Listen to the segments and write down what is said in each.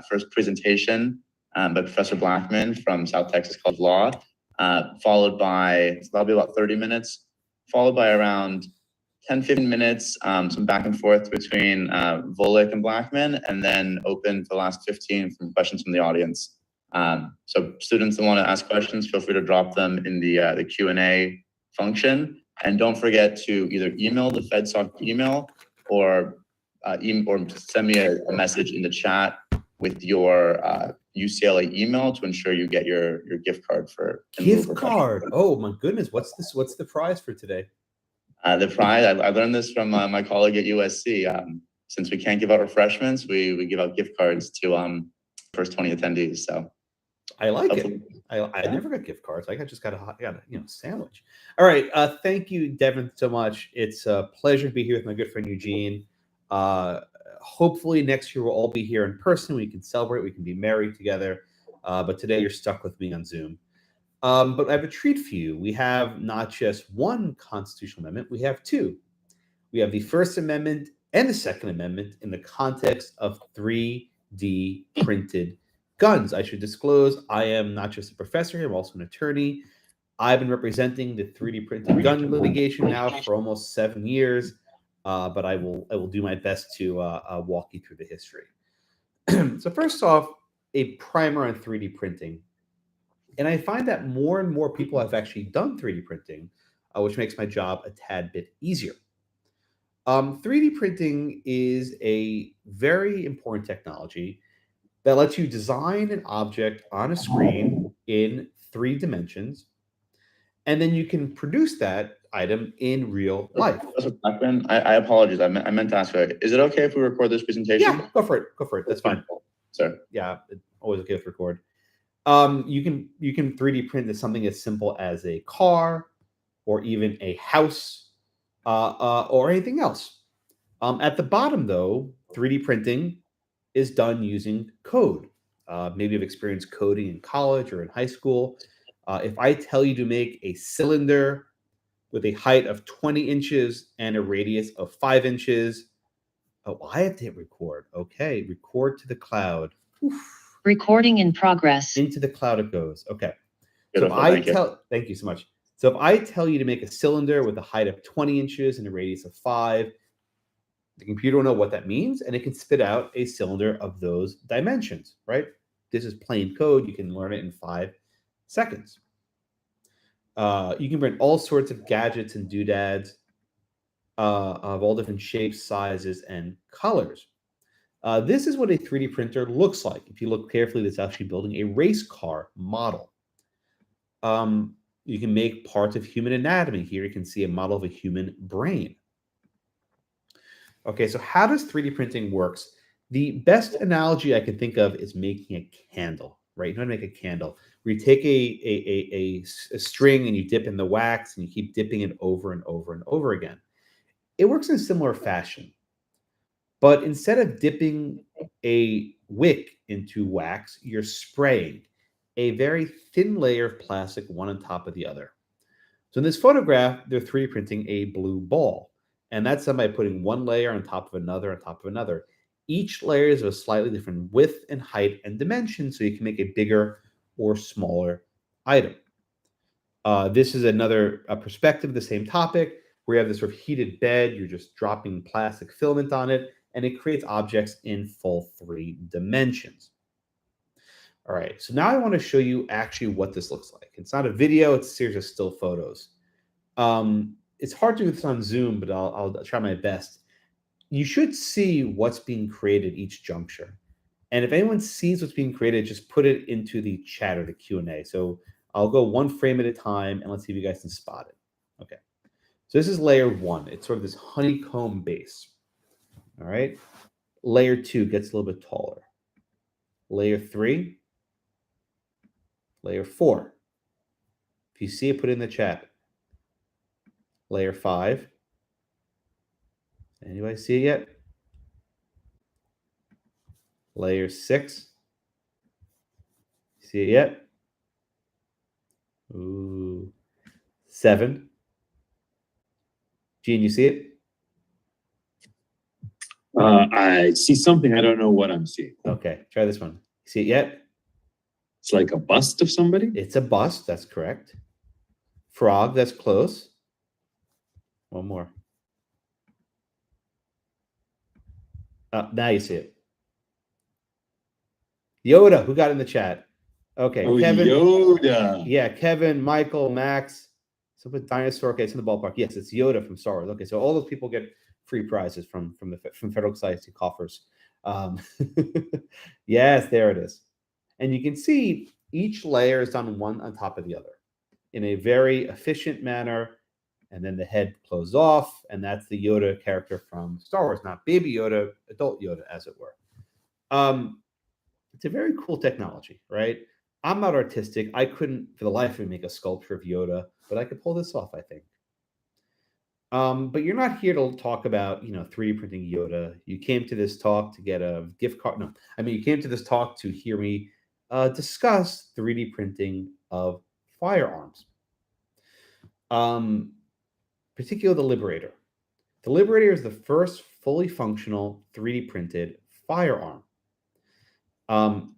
first presentation by Professor Blackman from South Texas College of Law, followed by, so that'll be about 30 minutes, followed by around 10, 15 minutes, some back and forth between Volek and Blackman, and then open for the last 15 from questions from the audience. So students that want to ask questions, feel free to drop them in the Q&A function. And don't forget to either email the FedSoc email or send me a message in the chat with your UCLA email to ensure you get your gift card for gift card. Oh my goodness, what's this? What's the prize for today? The prize, I learned this from my colleague at USC. Since we can't give out refreshments, we give out gift cards to first 20 attendees. So I like it. I never got gift cards. I just got a sandwich. All right. Thank you, Devin, so much. It's a pleasure to be here with my good friend Eugene. Hopefully next year we'll all be here in person. We can celebrate. We can be merry together. But today you're stuck with me on Zoom. But I have a treat for you. We have not just one constitutional amendment. We have two. We have the First Amendment and the Second Amendment in the context of 3D printed guns. I should disclose, I am not just a professor here, I'm also an attorney. I've been representing the 3D printed gun litigation now for almost 7 years, but I will do my best to walk you through the history. So first off, a primer on 3D printing. And I find that more and more people have actually done 3D printing, which makes my job a tad bit easier. 3D printing is a very important technology that lets you design an object on a screen in 3 dimensions, and then you can produce that item in real life. Blackman, I apologize. I meant to ask you, is it okay if we record this presentation? Yeah, go for it. Go for it. That's fine. Sir. Yeah, it's always okay to record. You can 3D print something as simple as a car, or even a house, or anything else. At the bottom, though, 3D printing is done using code. Maybe you've experienced coding in college or in high school. If I tell you to make a cylinder with a height of 20 inches and a radius of 5 inches, I have to hit record. Okay, record to the cloud. Oof. Recording in progress. Into the cloud it goes. Okay. Beautiful, So thank you so much. So if I tell you to make a cylinder with a height of 20 inches and a radius of 5, the computer will know what that means, and it can spit out a cylinder of those dimensions, right? This is plain code. You can learn it in 5 seconds. You can print all sorts of gadgets and doodads of all different shapes, sizes, and colors. This is what a 3D printer looks like. If you look carefully, it's actually building a race car model. You can make parts of human anatomy. Here you can see a model of a human brain. Okay, so how does 3D printing works? The best analogy I can think of is making a candle, right? You know how to make a candle, where you take a string and you dip in the wax and you keep dipping it over and over and over again. It works in a similar fashion, but instead of dipping a wick into wax, you're spraying a very thin layer of plastic one on top of the other. So in this photograph, they're 3D printing a blue ball. And that's done by putting one layer on top of another on top of another. Each layer is of a slightly different width and height and dimension, so you can make a bigger or smaller item. This is another perspective of the same topic, where you have this sort of heated bed. You're just dropping plastic filament on it, and it creates objects in full 3 dimensions. All right, so now I want to show you actually what this looks like. It's not a video, it's a series of still photos. It's hard to do this on Zoom, but I'll try my best. You should see what's being created each juncture. And if anyone sees what's being created, just put it into the chat or the Q&A. So I'll go 1 frame at a time, and let's see if you guys can spot it. Okay. So this is layer 1. It's sort of this honeycomb base. All right. Layer 2 gets a little bit taller. Layer 3. Layer 4. If you see it, put it in the chat. Layer 5. Anybody see it yet? Layer 6. See it yet? Ooh. 7. Gene, you see it? I see something. I don't know what I'm seeing. Okay, try this one. See it yet? It's like a bust of somebody. It's a bust. That's correct. Frog. That's close. One more. Now you see it. Yoda. Who got in the chat? Okay, Oh, Kevin. Yoda. Yeah, Kevin, Michael, Max. So with dinosaur. Okay, it's in the ballpark. Yes, it's Yoda from Star Wars. Okay, so all those people get free prizes from Federal Society coffers. Yes, there it is. And you can see each layer is done one on top of the other in a very efficient manner. And then the head closed off, and that's the Yoda character from Star Wars, not Baby Yoda, adult Yoda, as it were. It's a very cool technology, right? I'm not artistic. I couldn't, for the life of me, make a sculpture of Yoda, but I could pull this off, I think. But you're not here to talk about, 3D printing Yoda. You came to this talk to get a gift card. No, I mean, you came to this talk to hear me discuss 3D printing of firearms. Particularly the Liberator. The Liberator is the first fully functional 3D printed firearm.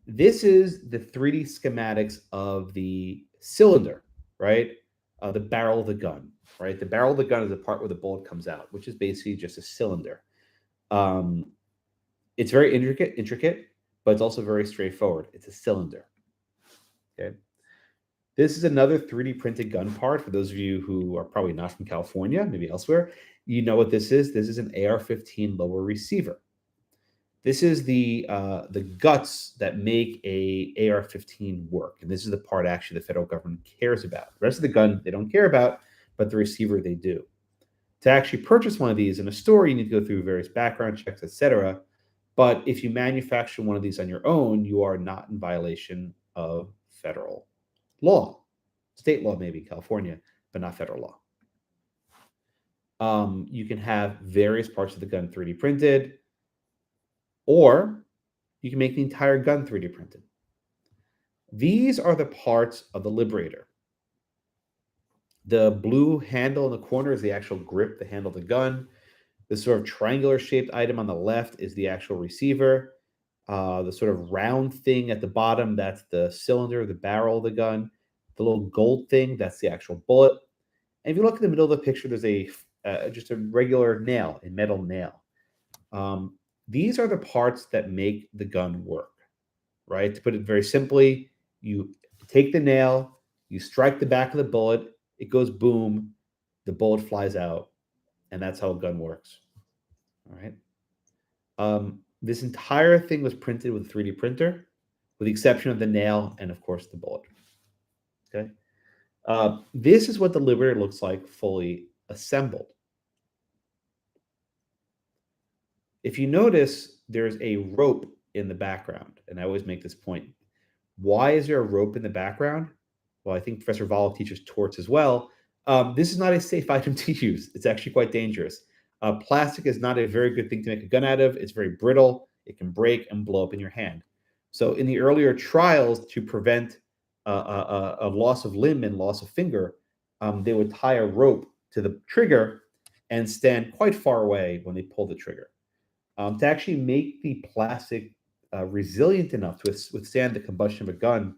This is the 3D schematics of the cylinder, right? The barrel of the gun, right? The barrel of the gun is the part where the bullet comes out, which is basically just a cylinder. It's very intricate, but it's also very straightforward. It's a cylinder. Okay. This is another 3D printed gun part. For those of you who are probably not from California, maybe elsewhere, you know what this is. This is an AR-15 lower receiver. This is the guts that make a AR-15 work, and this is the part actually the federal government cares about. The rest of the gun they don't care about, but the receiver they do. To actually purchase one of these in a store, you need to go through various background checks, etc. But if you manufacture one of these on your own, you are not in violation of federal law. State law, maybe California, but not federal law. You can have various parts of the gun 3D printed, or you can make the entire gun 3D printed. These are the parts of the Liberator. The blue handle in the corner is the actual grip, the handle of the gun. The sort of triangular shaped item on the left is the actual receiver. The sort of round thing at the bottom, that's the cylinder, the barrel of the gun. The little gold thing, that's the actual bullet. And if you look in the middle of the picture, there's just a regular nail, a metal nail. These are the parts that make the gun work, right? To put it very simply, you take the nail, you strike the back of the bullet, it goes boom, the bullet flies out, and that's how a gun works. All right. This entire thing was printed with a 3D printer, with the exception of the nail and, of course, the bullet. Okay. This is what the Liberator looks like fully assembled. If you notice, there's a rope in the background, and I always make this point. Why is there a rope in the background? Well, I think Professor Volokh teaches torts as well. This is not a safe item to use. It's actually quite dangerous. Plastic is not a very good thing to make a gun out of. It's very brittle. It can break and blow up in your hand. So in the earlier trials, to prevent a loss of limb and loss of finger, they would tie a rope to the trigger and stand quite far away when they pull the trigger. To actually make the plastic resilient enough to withstand the combustion of a gun,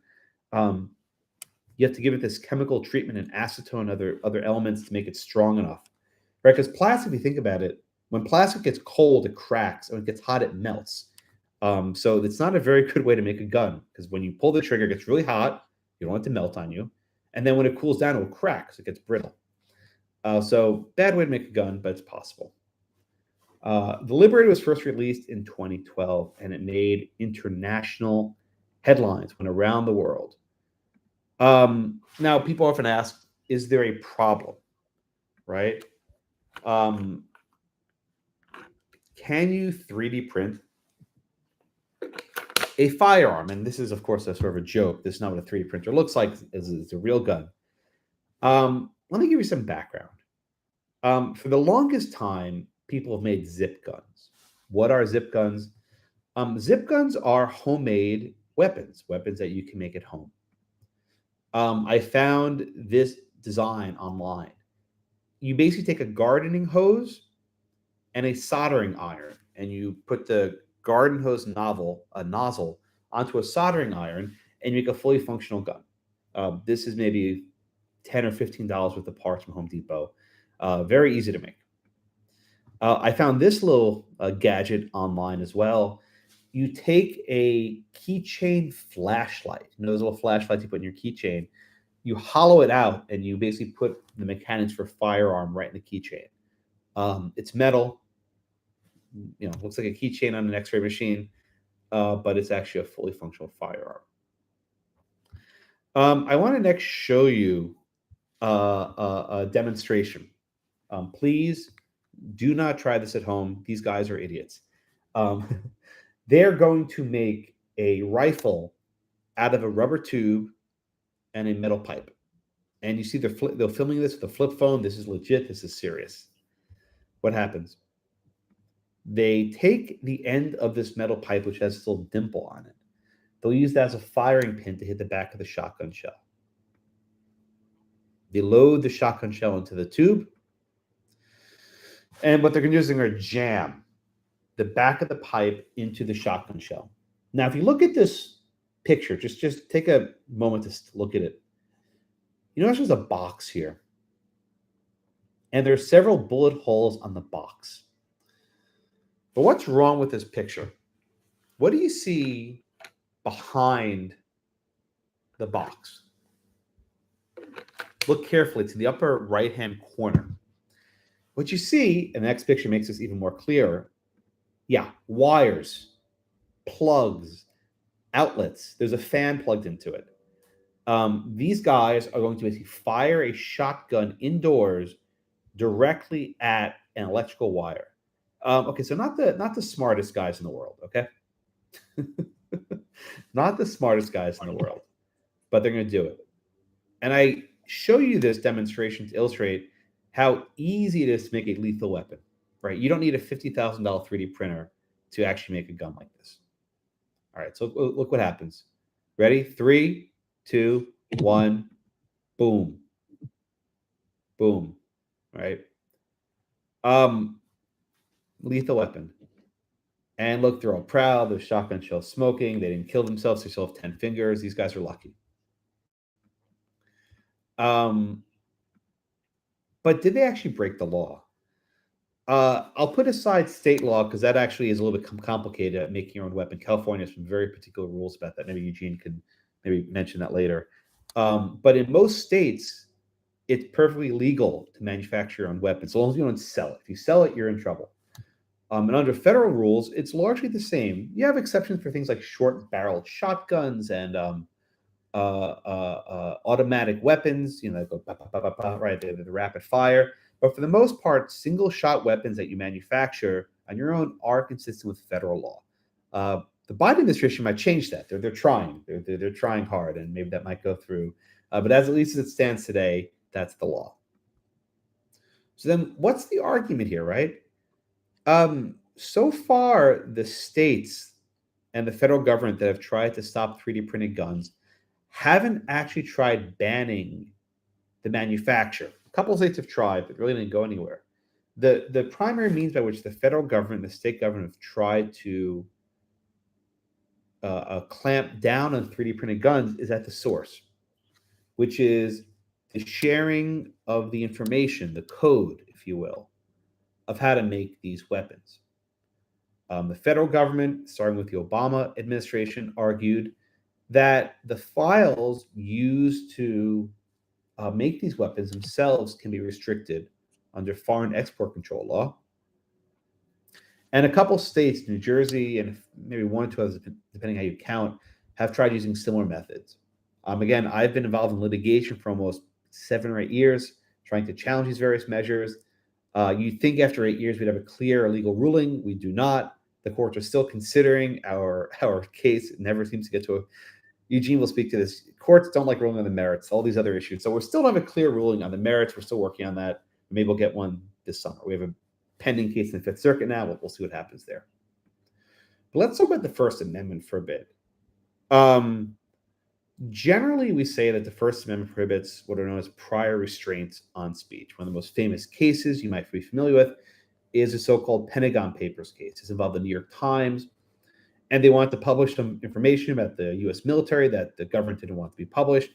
you have to give it this chemical treatment and acetone and other elements to make it strong enough. Right? Because plastic, if you think about it, when plastic gets cold, it cracks. And when it gets hot, it melts. So it's not a very good way to make a gun, because when you pull the trigger, it gets really hot. You don't want it to melt on you. And then when it cools down, it will crack, so it gets brittle. So bad way to make a gun, but it's possible. The Liberator was first released in 2012, and it made international headlines, went around the world. Now, people often ask, is there a problem, right? Can you 3D print a firearm? And this is, of course, a sort of a joke. This is not what a 3D printer looks like. It's a real gun. Let me give you some background. For the longest time, people have made zip guns. What are zip guns? Zip guns are homemade weapons that you can make at home. I found this design online. You basically take a gardening hose and a soldering iron, and you put the garden hose nozzle onto a soldering iron, and you make a fully functional gun. This is maybe $10 or $15 worth of parts from Home Depot. Very easy to make. I found this little gadget online as well. You take a keychain flashlight, those little flashlights you put in your keychain, you hollow it out, and you basically put the mechanics for firearm right in the keychain. It's metal, looks like a keychain on an X-ray machine, but it's actually a fully functional firearm. I want to next show you a demonstration. Please do not try this at home. These guys are idiots. They're going to make a rifle out of a rubber tube and a metal pipe. And you see they're filming this with a flip phone. This is legit. This is serious. What happens? They take the end of this metal pipe, which has this little dimple on it. They'll use that as a firing pin to hit the back of the shotgun shell. They load the shotgun shell into the tube. And what they're going to do is they're going to jam the back of the pipe into the shotgun shell. Now, if you look at this picture, just take a moment to look at it. You notice there's a box here. And there are several bullet holes on the box. But what's wrong with this picture? What do you see behind the box? Look carefully to the upper right-hand corner. What you see, and the next picture makes this even more clear, wires, plugs, outlets. There's a fan plugged into it. These guys are going to basically fire a shotgun indoors directly at an electrical wire. Okay, so not the smartest guys in the world, okay? Not the smartest guys in the world, but they're going to do it. And I show you this demonstration to illustrate how easy it is to make a lethal weapon, right? You don't need a $50,000 3D printer to actually make a gun like this. All right, so look what happens. Ready? 3, 2, 1, boom. Boom, right? Lethal weapon. And look, they're all proud. The shotgun shell smoking. They didn't kill themselves. They still have 10 fingers. These guys are lucky. But did they actually break the law? I'll put aside state law because that actually is a little bit complicated at making your own weapon. California has some very particular rules about that. Maybe Eugene could maybe mention that later. But in most states, it's perfectly legal to manufacture your own weapon, so long as you don't sell it. If you sell it, you're in trouble. And under federal rules, it's largely the same. You have exceptions for things like short-barreled shotguns and automatic weapons, that go right, the rapid fire. But for the most part, single-shot weapons that you manufacture on your own are consistent with federal law. The Biden administration might change that. They're trying. They're trying hard, and maybe that might go through. But at least as it stands today, that's the law. So then, what's the argument here, right? So far, the states and the federal government that have tried to stop 3D printed guns haven't actually tried banning the manufacture. A couple of states have tried, but really didn't go anywhere. The primary means by which the federal government and the state government have tried to clamp down on 3D printed guns is at the source, which is the sharing of the information, the code, if you will, of how to make these weapons. The federal government, starting with the Obama administration, argued that the files used to make these weapons themselves can be restricted under foreign export control law. And a couple states, New Jersey and maybe one or two others, depending how you count, have tried using similar methods. Again, I've been involved in litigation for almost 7 or 8 years, trying to challenge these various measures. You'd think after 8 years we'd have a clear legal ruling. We do not. The courts are still considering our case. It never seems to get to a... Eugene will speak to this. Courts don't like ruling on the merits, all these other issues. So we still don't have a clear ruling on the merits. We're still working on that. Maybe we'll get one this summer. We have a pending case in the Fifth Circuit now. We'll see what happens there. But let's talk about the First Amendment for a bit. Generally, we say that the First Amendment prohibits what are known as prior restraints on speech. One of the most famous cases you might be familiar with is a so-called Pentagon Papers case. It's involved the New York Times, and they wanted to publish some information about the U.S. military that the government didn't want to be published,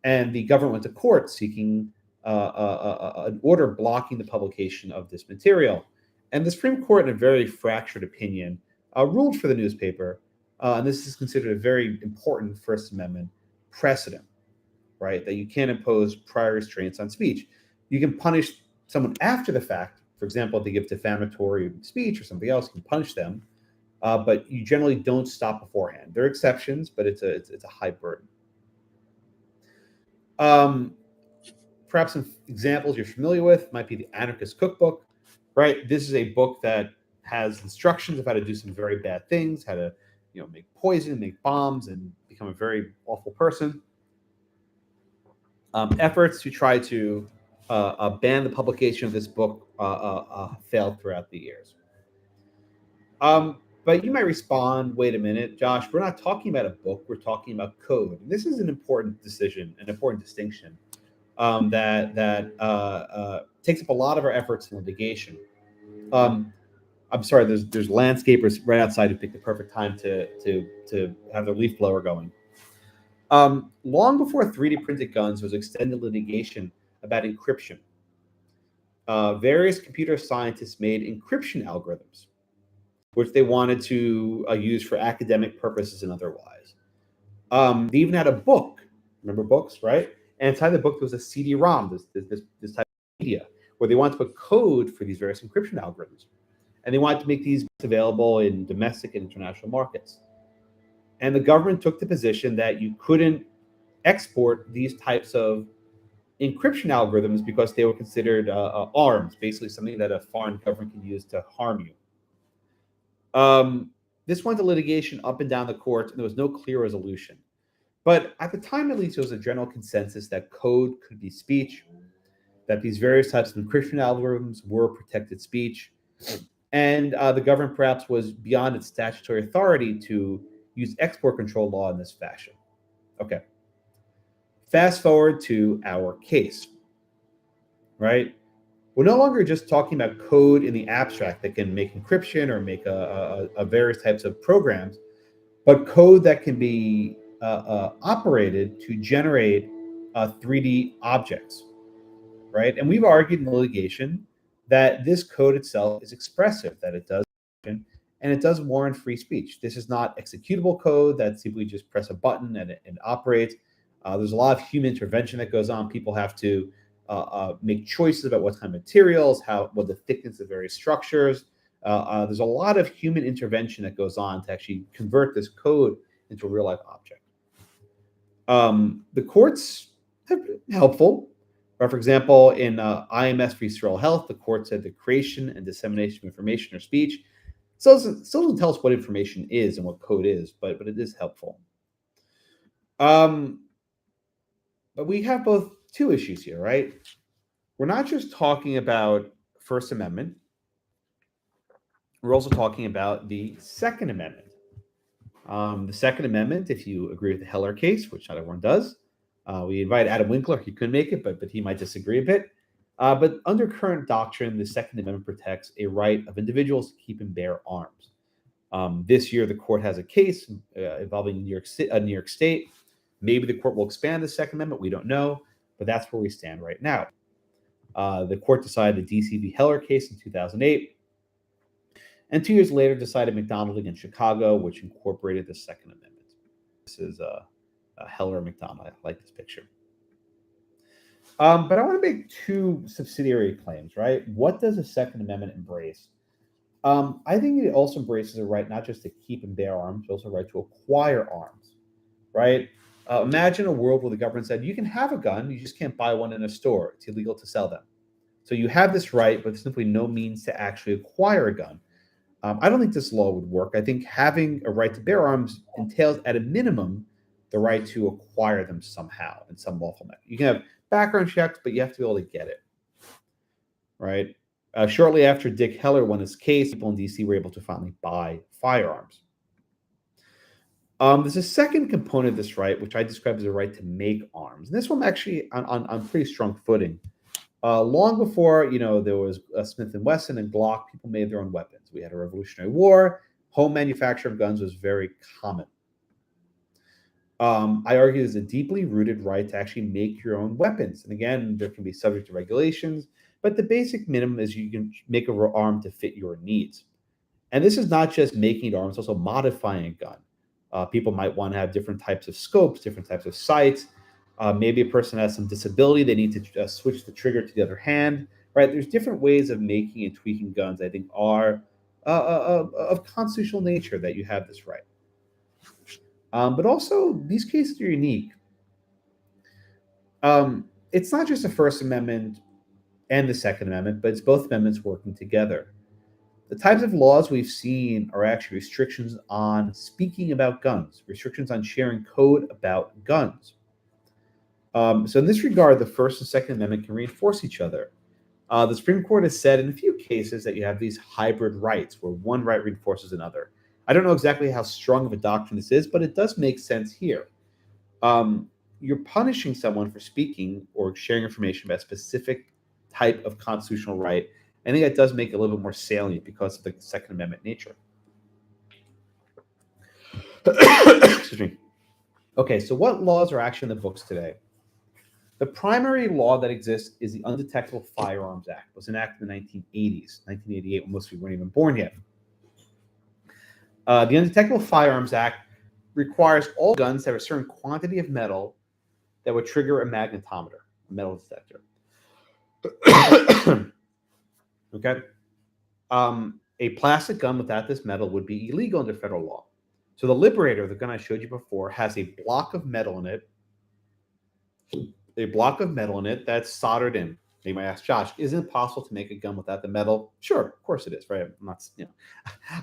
and the government went to court seeking an order blocking the publication of this material. And the Supreme Court, in a very fractured opinion, ruled for the newspaper, and this is considered a very important First Amendment precedent, right? That you can't impose prior restraints on speech. You can punish someone after the fact. For example, if they give defamatory speech or something else, you can punish them, but you generally don't stop beforehand. There are exceptions, but it's a high burden. Perhaps some examples you're familiar with might be the Anarchist Cookbook, right? This is a book that has instructions of how to do some very bad things, how to, make poison, make bombs, and become a very awful person. Efforts to try to ban the publication of this book failed throughout the years. But you might respond, wait a minute, Josh, we're not talking about a book, we're talking about code. And this is an important decision, an important distinction that takes up a lot of our efforts in litigation. I'm sorry, there's landscapers right outside who picked the perfect time to have their leaf blower going. Long before 3D printed guns, there was extended litigation about encryption. Various computer scientists made encryption algorithms, which they wanted to use for academic purposes and otherwise. They even had a book. Remember books, right? And inside the book, there was a CD-ROM, this type of media, where they wanted to put code for these various encryption algorithms. And they wanted to make these available in domestic and international markets. And the government took the position that you couldn't export these types of encryption algorithms because they were considered arms, basically something that a foreign government can use to harm you. This went to litigation up and down the courts, and there was no clear resolution. But at the time, at least, there was a general consensus that code could be speech, that these various types of encryption algorithms were protected speech, and the government perhaps was beyond its statutory authority to use export control law in this fashion. Okay. Fast forward to our case, right? We're no longer just talking about code in the abstract that can make encryption or make a various types of programs, but code that can be operated to generate 3D objects, right? And we've argued in the litigation that this code itself is expressive, that it does, and it does warrant free speech. This is not executable code that simply just press a button and it operates. There's a lot of human intervention that goes on. People have to make choices about what kind of materials, what the thickness of various structures. There's a lot of human intervention that goes on to actually convert this code into a real-life object. The courts have been helpful. For example, in IMS v. Sterile Health, the court said the creation and dissemination of information or speech still doesn't tell us what information is and what code is, but it is helpful. But we have both two issues here, right? We're not just talking about First Amendment. We're also talking about the Second Amendment. The Second Amendment, if you agree with the Heller case, which not everyone does, we invited Adam Winkler. He couldn't make it, but he might disagree a bit. But under current doctrine, the Second Amendment protects a right of individuals to keep and bear arms. This year, the court has a case involving New York State. Maybe the court will expand the Second Amendment. We don't know, but that's where we stand right now. The court decided the D.C. v. Heller case in 2008. And 2 years later, decided McDonald against Chicago, which incorporated the Second Amendment. This is Heller McDonald. I like this picture. But I want to make two subsidiary claims, right? What does the Second Amendment embrace? I think it also embraces a right not just to keep and bear arms, but also a right to acquire arms, right? Imagine a world where the government said, you can have a gun, you just can't buy one in a store. It's illegal to sell them. So you have this right, but there's simply no means to actually acquire a gun. I don't think this law would work. I think having a right to bear arms entails, at a minimum, the right to acquire them somehow in some lawful manner. You can have background checks, but you have to be able to get it, right? Shortly after Dick Heller won his case, people in D.C. were able to finally buy firearms. There's a second component of this right, which I describe as a right to make arms. And this one I'm actually on pretty strong footing. Long before, there was Smith & Wesson and Glock, people made their own weapons. We had a Revolutionary War. Home manufacture of guns was very common. I argue there's a deeply rooted right to actually make your own weapons. And again, there can be subject to regulations, but the basic minimum is you can make an arm to fit your needs. And this is not just making an arm, it's also modifying a gun. People might want to have different types of scopes, different types of sights. Maybe a person has some disability, they need to switch the trigger to the other hand, right? There's different ways of making and tweaking guns, I think, are of constitutional nature that you have this right. But also, these cases are unique. It's not just the First Amendment and the Second Amendment, but it's both amendments working together. The types of laws we've seen are actually restrictions on speaking about guns, restrictions on sharing code about guns. So in this regard, the First and Second Amendment can reinforce each other. The Supreme Court has said in a few cases that you have these hybrid rights where one right reinforces another. I don't know exactly how strong of a doctrine this is, but it does make sense here. You're punishing someone for speaking or sharing information about a specific type of constitutional right. I think that does make it a little bit more salient because of the Second Amendment nature. Excuse me. Okay, so what laws are actually in the books today? The primary law that exists is the Undetectable Firearms Act. It was enacted in the 1980s, 1988, when most people weren't even born yet. The Undetectable Firearms Act requires all guns to have a certain quantity of metal that would trigger a magnetometer, a metal detector. Okay. A plastic gun without this metal would be illegal under federal law. So the Liberator, the gun I showed you before, has a block of metal in it. A block of metal in it that's soldered in. You might ask, Josh, isn't it possible to make a gun without the metal? Sure, of course it is, right? I'm not,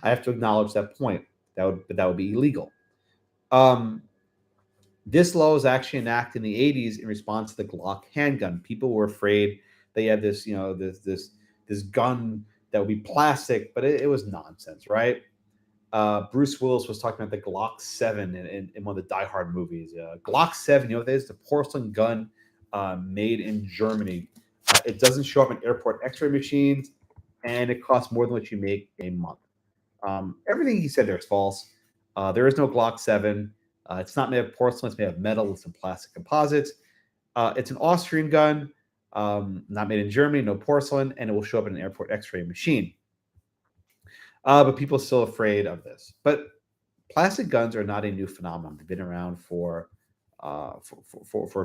I have to acknowledge that point. But that would be illegal. This law was actually enacted in the 80s in response to the Glock handgun. People were afraid that you had this, this gun that would be plastic, but it was nonsense, right? Bruce Willis was talking about the Glock 7 in one of the Die Hard movies. Glock 7, you know what that is? The porcelain gun made in Germany. It doesn't show up in airport x-ray machines, and it costs more than what you make a month. Everything he said there is false. There is no Glock 7. It's not made of porcelain. It's made of metal with some plastic composites. It's an Austrian gun, not made in Germany, no porcelain, and it will show up in an airport x-ray machine. But people are still afraid of this. But plastic guns are not a new phenomenon. They've been around for a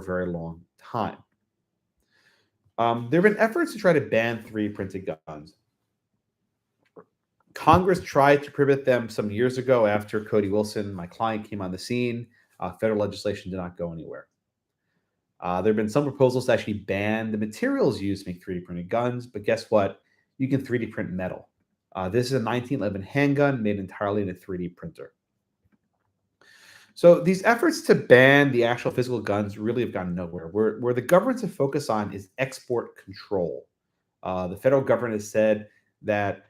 very long time. There have been efforts to try to ban 3D printed guns. Congress tried to prohibit them some years ago after Cody Wilson, my client, came on the scene. Federal legislation did not go anywhere. There have been some proposals to actually ban the materials used to make 3D printed guns, but guess what? You can 3D print metal. This is a 1911 handgun made entirely in a 3D printer. So these efforts to ban the actual physical guns really have gone nowhere. Where the government's focus on is export control. The federal government has said that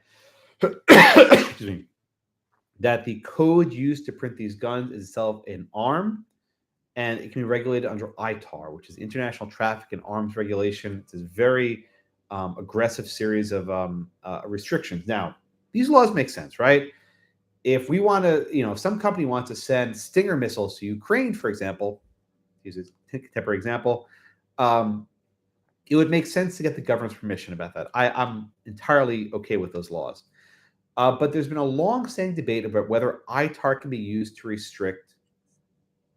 excuse me, that the code used to print these guns is itself an arm, and it can be regulated under ITAR, which is International Traffic in Arms Regulation. It's a very aggressive series of restrictions. Now, these laws make sense, right? If we want to, if some company wants to send Stinger missiles to Ukraine, for example, use a temporary example, it would make sense to get the government's permission about that. I'm entirely okay with those laws. But there's been a long-standing debate about whether ITAR can be used to restrict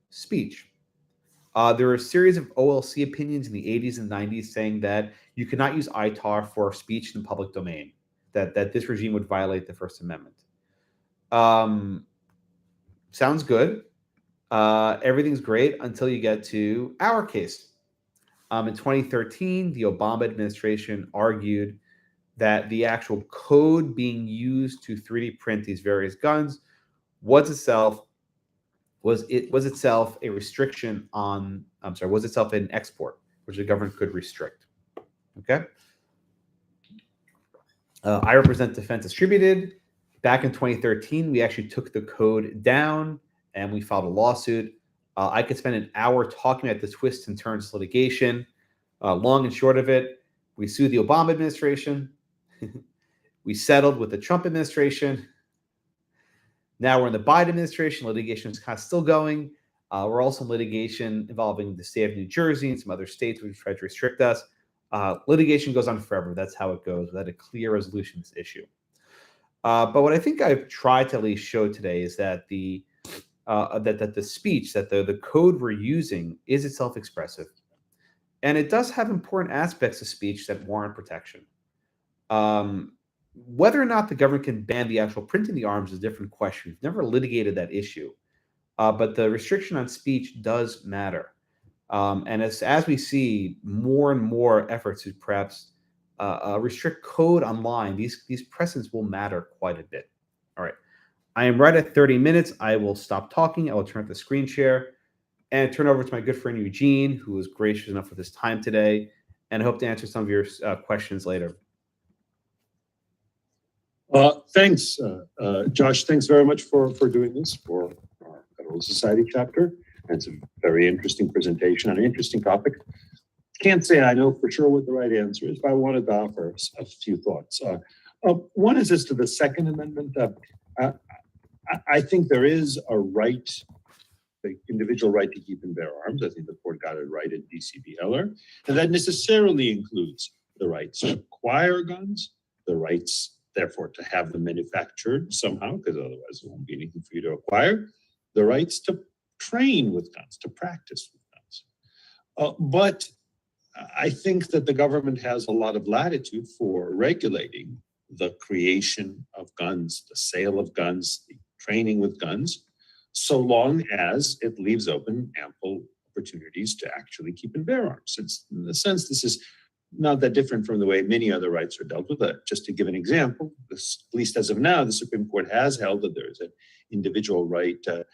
speech. There were a series of OLC opinions in the 80s and 90s saying that you cannot use ITAR for speech in the public domain, that this regime would violate the First Amendment. Sounds good. Everything's great until you get to our case. In 2013, the Obama administration argued that the actual code being used to 3D print these various guns was itself a restriction on, was itself an export, which the government could restrict. Okay. I represent Defense Distributed. Back in 2013, we actually took the code down and we filed a lawsuit. I could spend an hour talking about the twists and turns of litigation. Long and short of it, We sued the Obama administration. We settled with the Trump administration. Now we're in the Biden administration. Litigation is kind of still going. We're also in litigation involving the state of New Jersey and some other states which try to restrict us. Litigation goes on forever. That's how it goes, without a clear resolution to this issue. But what I think I've tried to at least show today is that the speech, that the code we're using is itself expressive. And it does have important aspects of speech that warrant protection. Whether or not the government can ban the actual printing the arms is a different question. We've never litigated that issue. But the restriction on speech does matter. And as we see more and more efforts to perhaps restrict code online, these precedents will matter quite a bit. All right. I am right at 30 minutes. I will stop talking. I will turn off the screen share and turn over to my good friend Eugene, who was gracious enough with his time today. And I hope to answer some of your questions later. Thanks, Josh. Thanks very much for doing this for our Federalist Society chapter. It's a very interesting presentation on an interesting topic. Can't say I know for sure what the right answer is, but I wanted to offer a few thoughts. One is as to the Second Amendment. I think there is a right, the individual right to keep and bear arms. I think the court got it right in DCB Heller. And that necessarily includes the rights to acquire guns, the rights, therefore, to have them manufactured somehow, because otherwise there won't be anything for you to acquire, the rights to train with guns, to practice with guns. But I think that the government has a lot of latitude for regulating the creation of guns, the sale of guns, the training with guns, so long as it leaves open ample opportunities to actually keep and bear arms. It's, in a sense, this is not that different from the way many other rights are dealt with. Just to give an example, at least as of now, the Supreme Court has held that there is an individual right to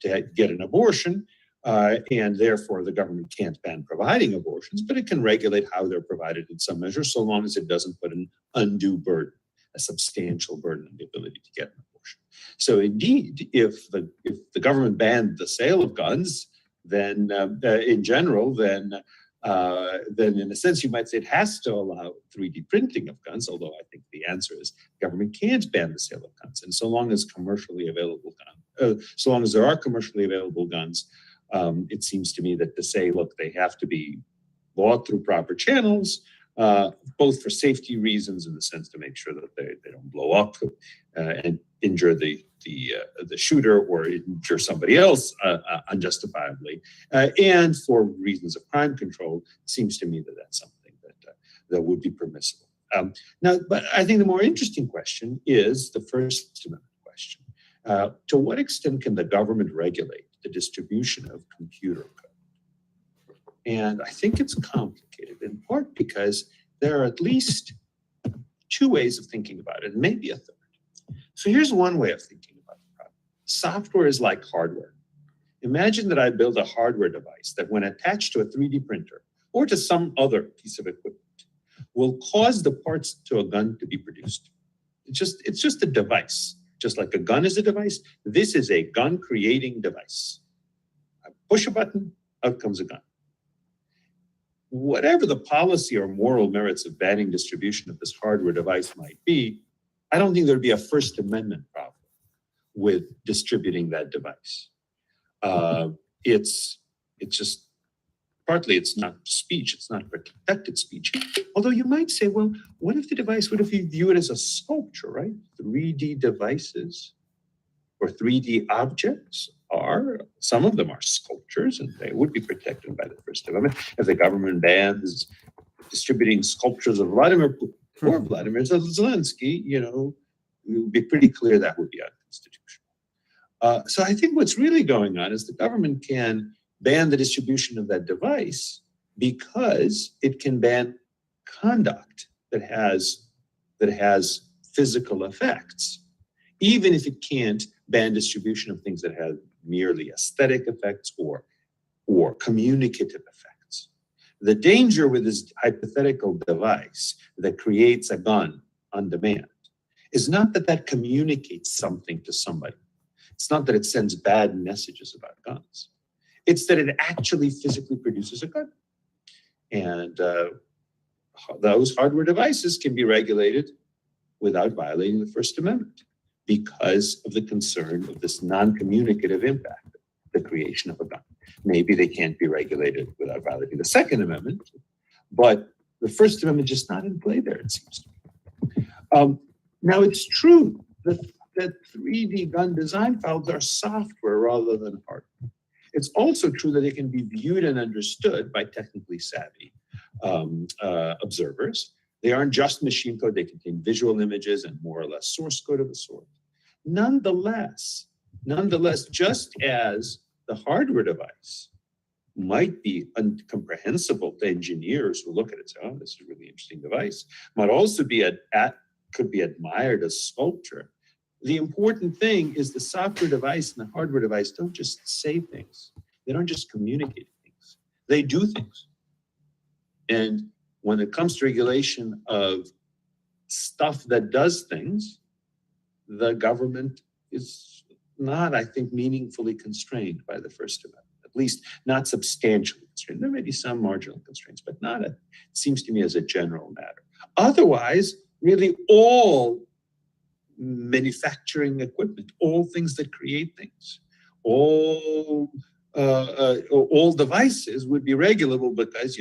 get an abortion, and therefore the government can't ban providing abortions, but it can regulate how they're provided in some measure, so long as it doesn't put an undue burden, a substantial burden on the ability to get an abortion. So indeed, if the government banned the sale of guns, then in general, then in a sense you might say it has to allow 3D printing of guns, although I think the answer is government can't ban the sale of guns. And so long as commercially available guns, so long as there are commercially available guns, it seems to me that to say, look, they have to be bought through proper channels, both for safety reasons, in the sense to make sure that they don't blow up and injure the shooter or injure somebody else unjustifiably, and for reasons of crime control, it seems to me that that's something that would be permissible. Now, but I think the more interesting question is the First Amendment question. To what extent can the government regulate the distribution of computer code? And I think it's complicated, in part because there are at least two ways of thinking about it, and maybe a third. So here's one way of thinking about the problem. Software is like hardware. Imagine that I build a hardware device that, when attached to a 3D printer or to some other piece of equipment, will cause the parts to a gun to be produced. It's just a device. Just like a gun is a device, this is a gun-creating device. I push a button, out comes a gun. Whatever the policy or moral merits of banning distribution of this hardware device might be, I don't think there'd be a First Amendment problem with distributing that device. It's just, partly it's not speech, it's not protected speech. Although you might say, well, what if you view it as a sculpture, right? 3D devices or 3D objects some of them are sculptures, and they would be protected by the First Amendment. If the government bans distributing sculptures of Vladimir Putin or Vladimir Zelensky, it would be pretty clear that would be unconstitutional. So I think what's really going on is the government can ban the distribution of that device because it can ban conduct that has physical effects, even if it can't ban distribution of things that have merely aesthetic effects or communicative effects. The danger with this hypothetical device that creates a gun on demand is not that communicates something to somebody. It's not that it sends bad messages about guns. It's that it actually physically produces a gun. And those hardware devices can be regulated without violating the First Amendment because of the concern of this non-communicative impact, the creation of a gun. Maybe they can't be regulated without violating the Second Amendment, but the First Amendment is just not in play there, it seems to me. Now, it's true that 3D gun design files are software rather than hardware. It's also true that they can be viewed and understood by technically savvy observers. They aren't just machine code, they contain visual images and more or less source code of a sort. Nonetheless, just as the hardware device might be incomprehensible to engineers who look at it and say, oh, this is a really interesting device, might also be could be admired as sculpture. The important thing is the software device and the hardware device don't just say things. They don't just communicate things. They do things. And when it comes to regulation of stuff that does things, the government is not, I think, meaningfully constrained by the First Amendment, at least not substantially constrained. There may be some marginal constraints, but not, it seems to me, as a general matter. Otherwise, really all manufacturing equipment, all things that create things, all devices would be regulable because,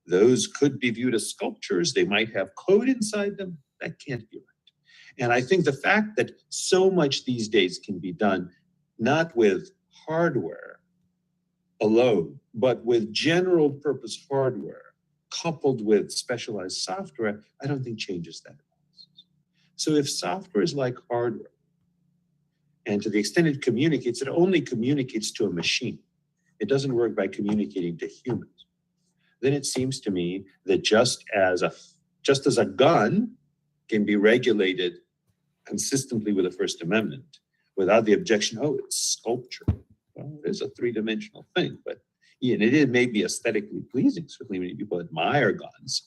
those could be viewed as sculptures. They might have code inside them. That can't be right. And I think the fact that so much these days can be done not with hardware alone, but with general purpose hardware coupled with specialized software, I don't think changes that analysis. So if software is like hardware, and to the extent it communicates, it only communicates to a machine. It doesn't work by communicating to humans. Then it seems to me that just as a gun can be regulated consistently with the First Amendment without the objection, oh, it's sculpture. Well, it is a three-dimensional thing, but it may be aesthetically pleasing. Certainly many people admire guns,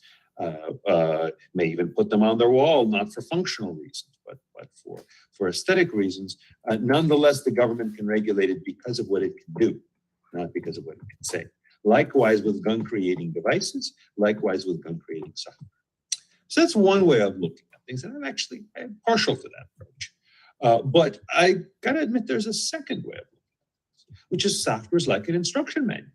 may even put them on their wall, not for functional reasons, but for aesthetic reasons. Nonetheless, the government can regulate it because of what it can do, not because of what it can say. Likewise with gun creating devices, likewise with gun creating software. So that's one way of looking at things, and I'm partial to that approach. But I gotta admit there's a second way of looking at this, which is software is like an instruction manual.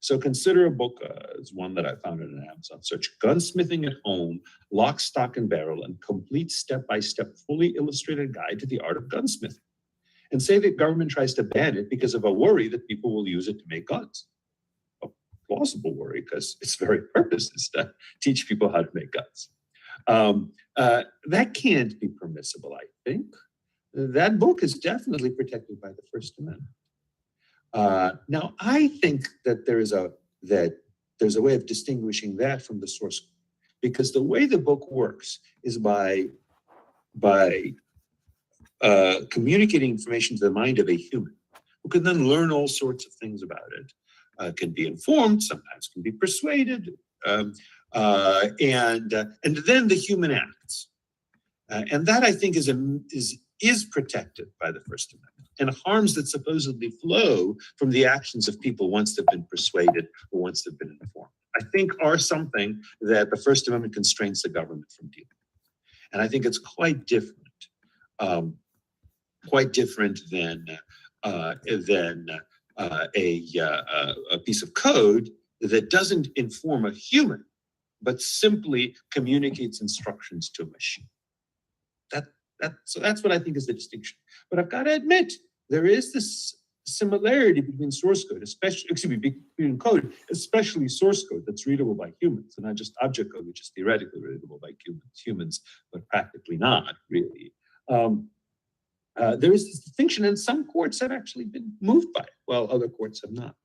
So consider a book, as one that I found in an Amazon search, Gunsmithing at Home, Lock, Stock, and Barrel, and complete step-by-step, fully illustrated guide to the art of gunsmithing. And say the government tries to ban it because of a worry that people will use it to make guns. A plausible worry, because its very purpose is to teach people how to make guns. That can't be permissible, I think. That book is definitely protected by the First Amendment. Now, I think that there's a way of distinguishing that from the source code, because the way the book works is by communicating information to the mind of a human, who can then learn all sorts of things about it, can be informed, sometimes can be persuaded, and then the human acts, and that I think is protected by the First Amendment. And harms that supposedly flow from the actions of people once they've been persuaded or once they've been informed, I think are something that the First Amendment constrains the government from dealing with. And I think it's quite different than a piece of code that doesn't inform a human, but simply communicates instructions to a machine. So that's what I think is the distinction. But I've got to admit, there is this similarity between source code, between code, especially source code that's readable by humans, and not just object code, which is theoretically readable by humans, but practically not really. There is this distinction, and some courts have actually been moved by it, while other courts have not.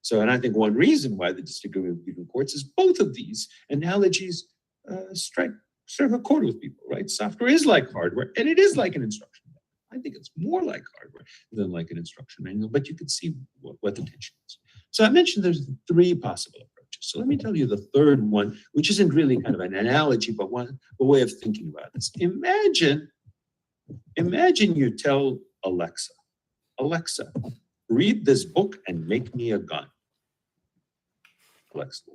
So, and I think one reason why the disagreement between courts is both of these analogies serve a chord with people, right? Software is like hardware, and it is like an instruction manual. I think it's more like hardware than like an instruction manual, but you can see what the tension is. So I mentioned there's three possible approaches. So let me tell you the third one, which isn't really kind of an analogy, but a way of thinking about this. Imagine you tell Alexa, read this book and make me a gun. Alexa,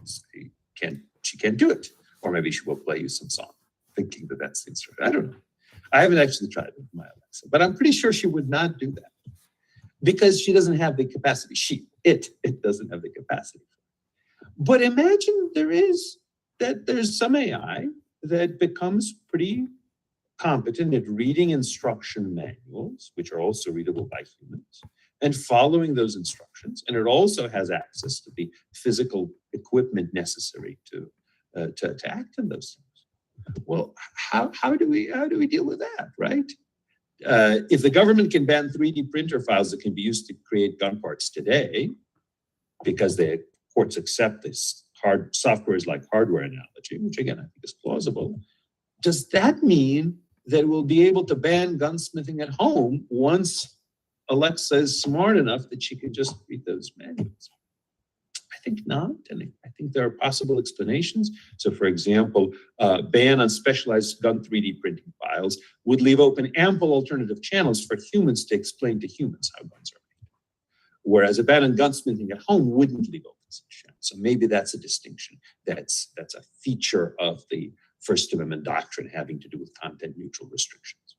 say, she can't do it. Or maybe she will play you some song, thinking that that's the instruction. I don't know. I haven't actually tried it with my Alexa, but I'm pretty sure she would not do that because she doesn't have the capacity. It doesn't have the capacity. But imagine there's some AI that becomes pretty competent at reading instruction manuals, which are also readable by humans, and following those instructions. And it also has access to the physical equipment necessary to act in those things. Well, how do we deal with that, right? If the government can ban 3D printer files that can be used to create gun parts today, because the courts accept this software is like hardware analogy, which again I think is plausible, does that mean that we'll be able to ban gunsmithing at home once Alexa is smart enough that she can just read those manuals? I think not, and I think there are possible explanations. So, for example, ban on specialized gun 3D printing files would leave open ample alternative channels for humans to explain to humans how guns are made, whereas a ban on gunsmithing at home wouldn't leave open such channels. So maybe that's a distinction. That's a feature of the First Amendment doctrine having to do with content-neutral restrictions.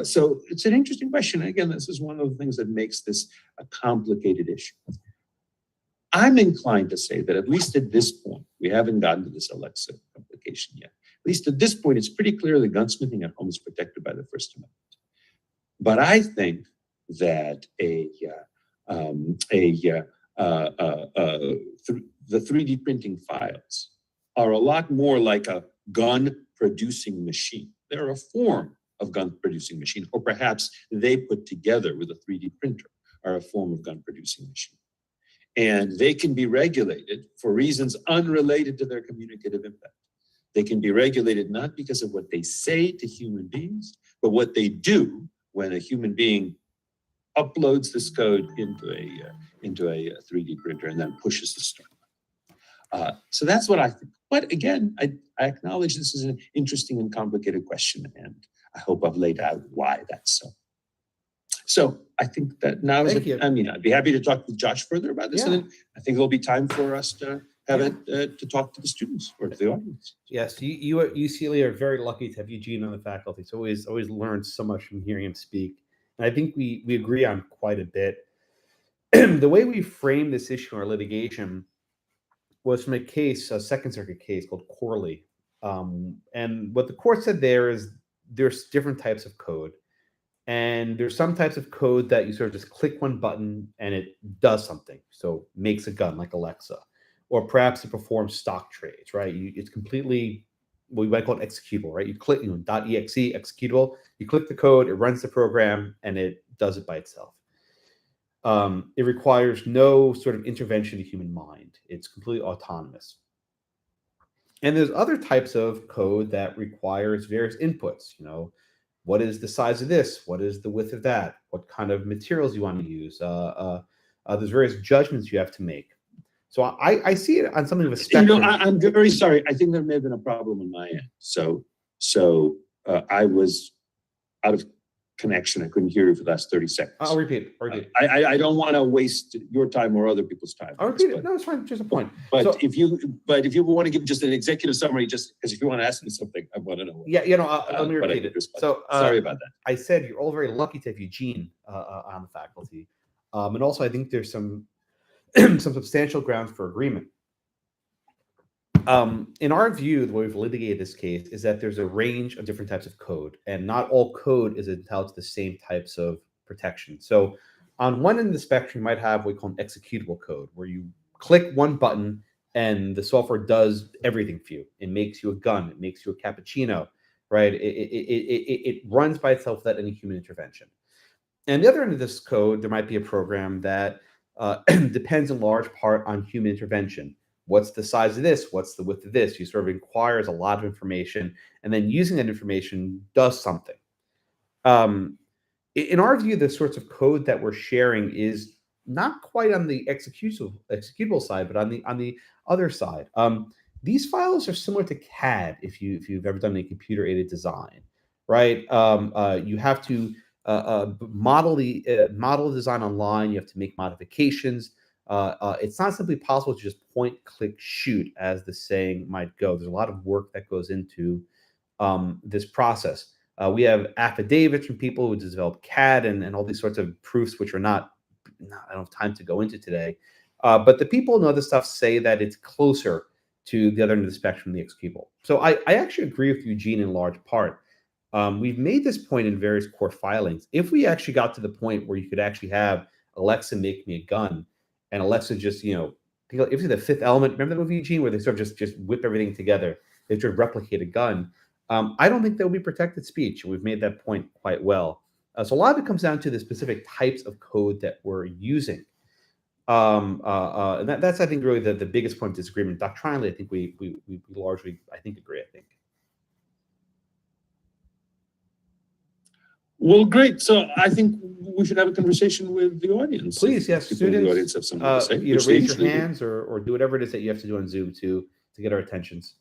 So it's an interesting question. Again, this is one of the things that makes this a complicated issue. I'm inclined to say that at least at this point, we haven't gotten to this Alexa complication yet. At least at this point, it's pretty clear that gunsmithing at home is protected by the First Amendment. But I think that the 3D printing files are a lot more like a gun-producing machine. They're a form of gun-producing machine, or perhaps they put together with a 3D printer are a form of gun-producing machine. And they can be regulated for reasons unrelated to their communicative impact. They can be regulated not because of what they say to human beings, but what they do when a human being uploads this code into a 3D printer and then pushes the start button. So that's what I think. But again, I acknowledge this is an interesting and complicated question, and I hope I've laid out why that's so. So I think that now I'd be happy to talk with Josh further about this, and then I think there'll be time for us to have it to talk to the students or to the audience. Yes, you at UCLA are very lucky to have Eugene on the faculty. So always learned so much from hearing him speak, and I think we agree on quite a bit. The way we framed this issue in our litigation was from a Second Circuit case called Corley, and what the court said there is there's different types of code. And there's some types of code that you sort of just click one button and it does something. So makes a gun like Alexa, or perhaps it performs stock trades, right? It's completely, what we might call it executable, right? You click .exe executable, you click the code, it runs the program, and it does it by itself. It requires no sort of intervention of the human mind. It's completely autonomous. And there's other types of code that requires various inputs, what is the size of this? What is the width of that? What kind of materials you want to use? There's various judgments you have to make. So I see it on something of a spectrum. I'm very sorry. I think there may have been a problem on my end. So I was out of connection. I couldn't hear you for the last 30 seconds. I'll repeat. I don't want to waste your time or other people's time. I'll repeat it. No, it's fine. Just a point. But if you want to give just an executive summary, just because if you want to ask me something, I want to know. Yeah, let me repeat it. So sorry about that. I said you're all very lucky to have Eugene on the faculty, and also I think there's some substantial grounds for agreement. In our view, the way we've litigated this case is that there's a range of different types of code, and not all code is entitled to the same types of protection. So on one end of the spectrum, you might have what we call an executable code, where you click one button and the software does everything for you. It makes you a gun. It makes you a cappuccino, right? It runs by itself without any human intervention. And the other end of this code, there might be a program that depends in large part on human intervention. What's the size of this? What's the width of this? You sort of inquires a lot of information, and then using that information does something. In our view, the sorts of code that we're sharing is not quite on the executable side, but on the other side. These files are similar to CAD if you've ever done a computer-aided design, right? You have to model the design online. You have to make modifications. It's not simply possible to just point, click, shoot, as the saying might go. There's a lot of work that goes into this process. We have affidavits from people who developed CAD and all these sorts of proofs, which are not I don't have time to go into today. But the people who know this stuff say that it's closer to the other end of the spectrum, the executable. So I actually agree with Eugene in large part. We've made this point in various court filings. If we actually got to the point where you could actually have Alexa make me a gun, and Alexa just, if you see The Fifth Element, remember the movie, Eugene, where they sort of just whip everything together, they sort of replicate a gun. I don't think there will be protected speech. We've made that point quite well. So a lot of it comes down to the specific types of code that we're using. And that's, I think, really the biggest point of disagreement. Doctrinally, I think we largely, agree, I think. Well, great. So I think we should have a conversation with the audience. Please, yes, People in the audience have students, something to say, either which they raise your usually do. hands or do whatever it is that you have to do on Zoom to get our attentions.